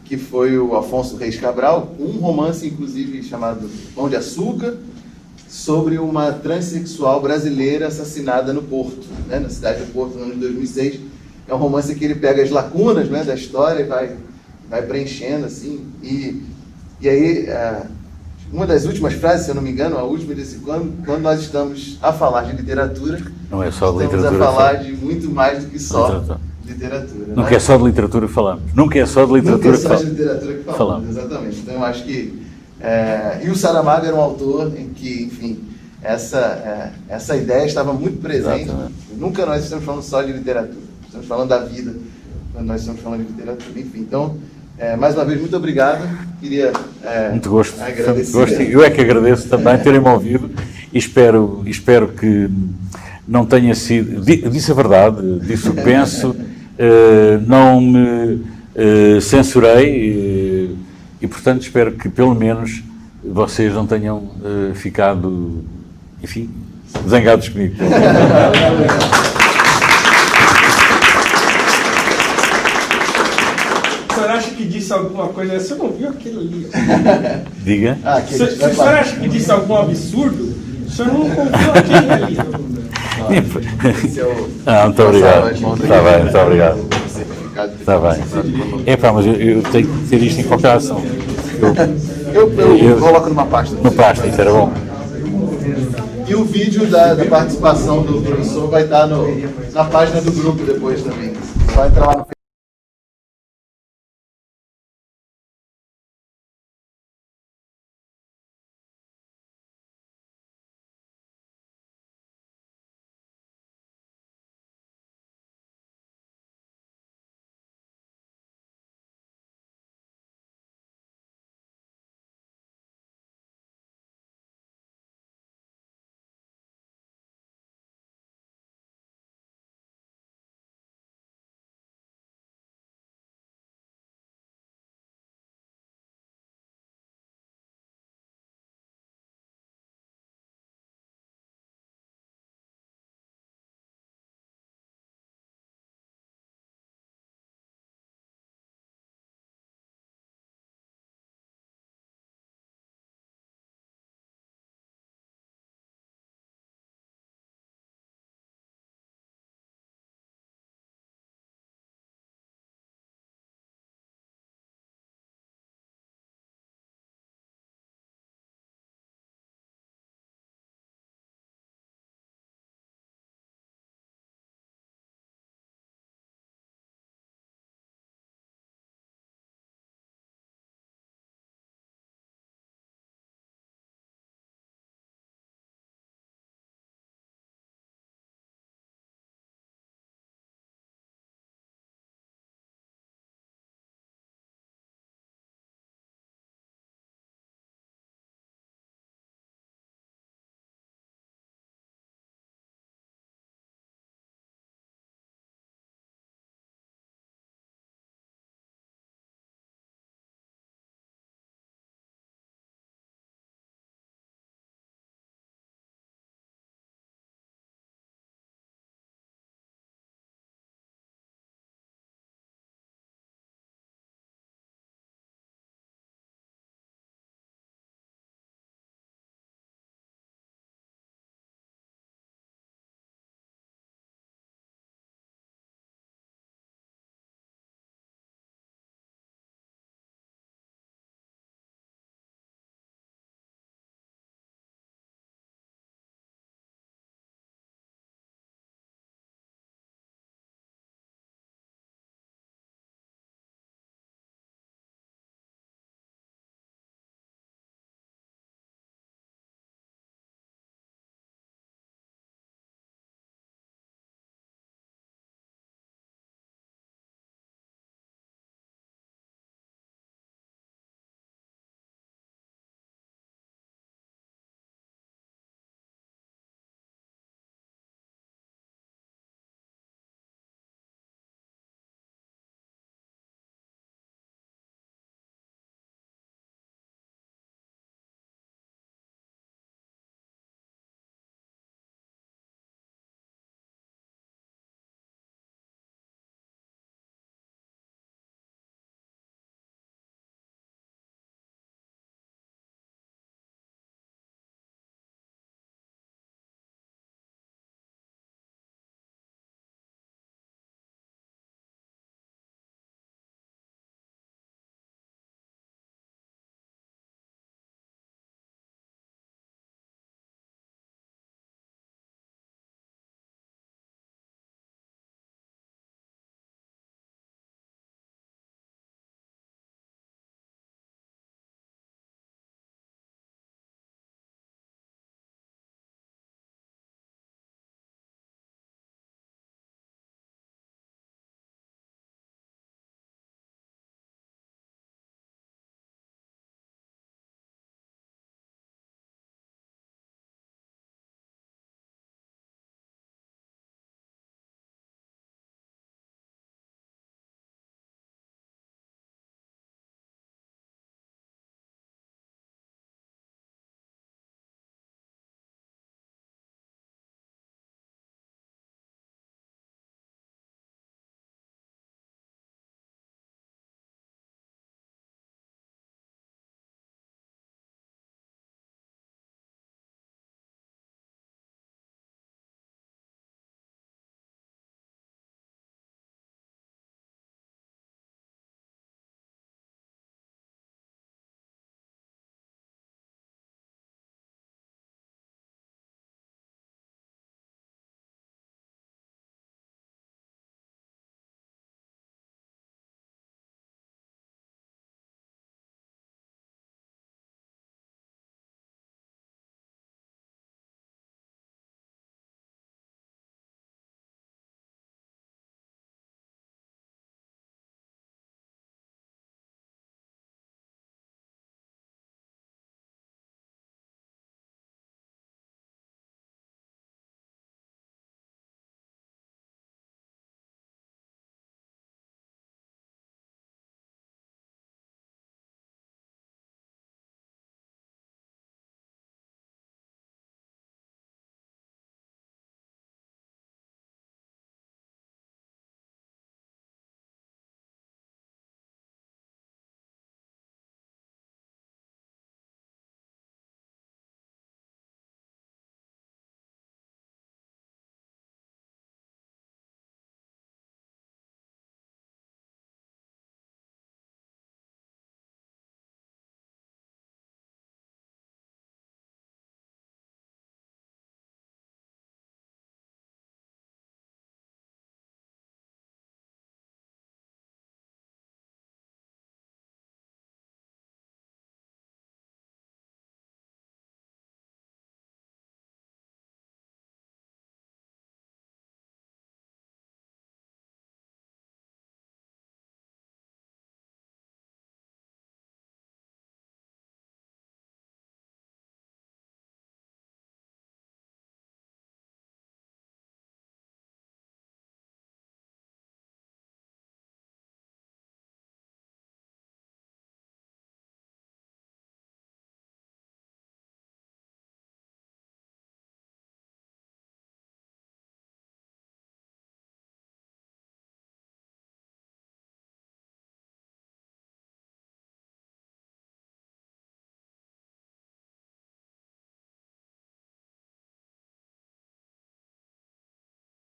que foi o Afonso Reis Cabral, um romance, inclusive, chamado Pão de Açúcar, sobre uma transexual brasileira assassinada no Porto, né, na cidade do Porto, no ano de 2006. É um romance que ele pega as lacunas, né, da história e vai preenchendo, assim. E aí, uma das últimas frases, se eu não me engano, a última desse quando nós estamos a falar de literatura, não é só de estamos literatura, a falar de muito mais do que só literatura. Nunca é só de literatura que falamos. Nunca é só de literatura que falamos. Exatamente. Então eu acho que... e o Saramago era um autor em que, enfim, essa ideia estava muito presente. Exatamente. Nunca nós estamos falando só de literatura. Estamos falando da vida quando nós estamos falando de literatura. Enfim, então, mais uma vez, muito obrigado. Queria muito gosto. agradecer. Muito gosto. Eu é que agradeço também terem-me ouvido e espero que não tenha sido... Disse a verdade, disse o que penso, não me censurei e, portanto, espero que pelo menos vocês não tenham ficado, enfim, zangados comigo. O senhor acha que disse alguma coisa? Você não viu aquilo ali? Diga. Se o senhor acha que disse algum absurdo, o senhor não contou aquilo ali. Muito obrigado. Está bem, muito obrigado. Está bem. Mas eu tenho que ter isto em qualquer ação. Eu coloco numa pasta. Numa pasta, isso era bom. E o vídeo da participação do professor vai estar na página do grupo depois também. Vai entrar lá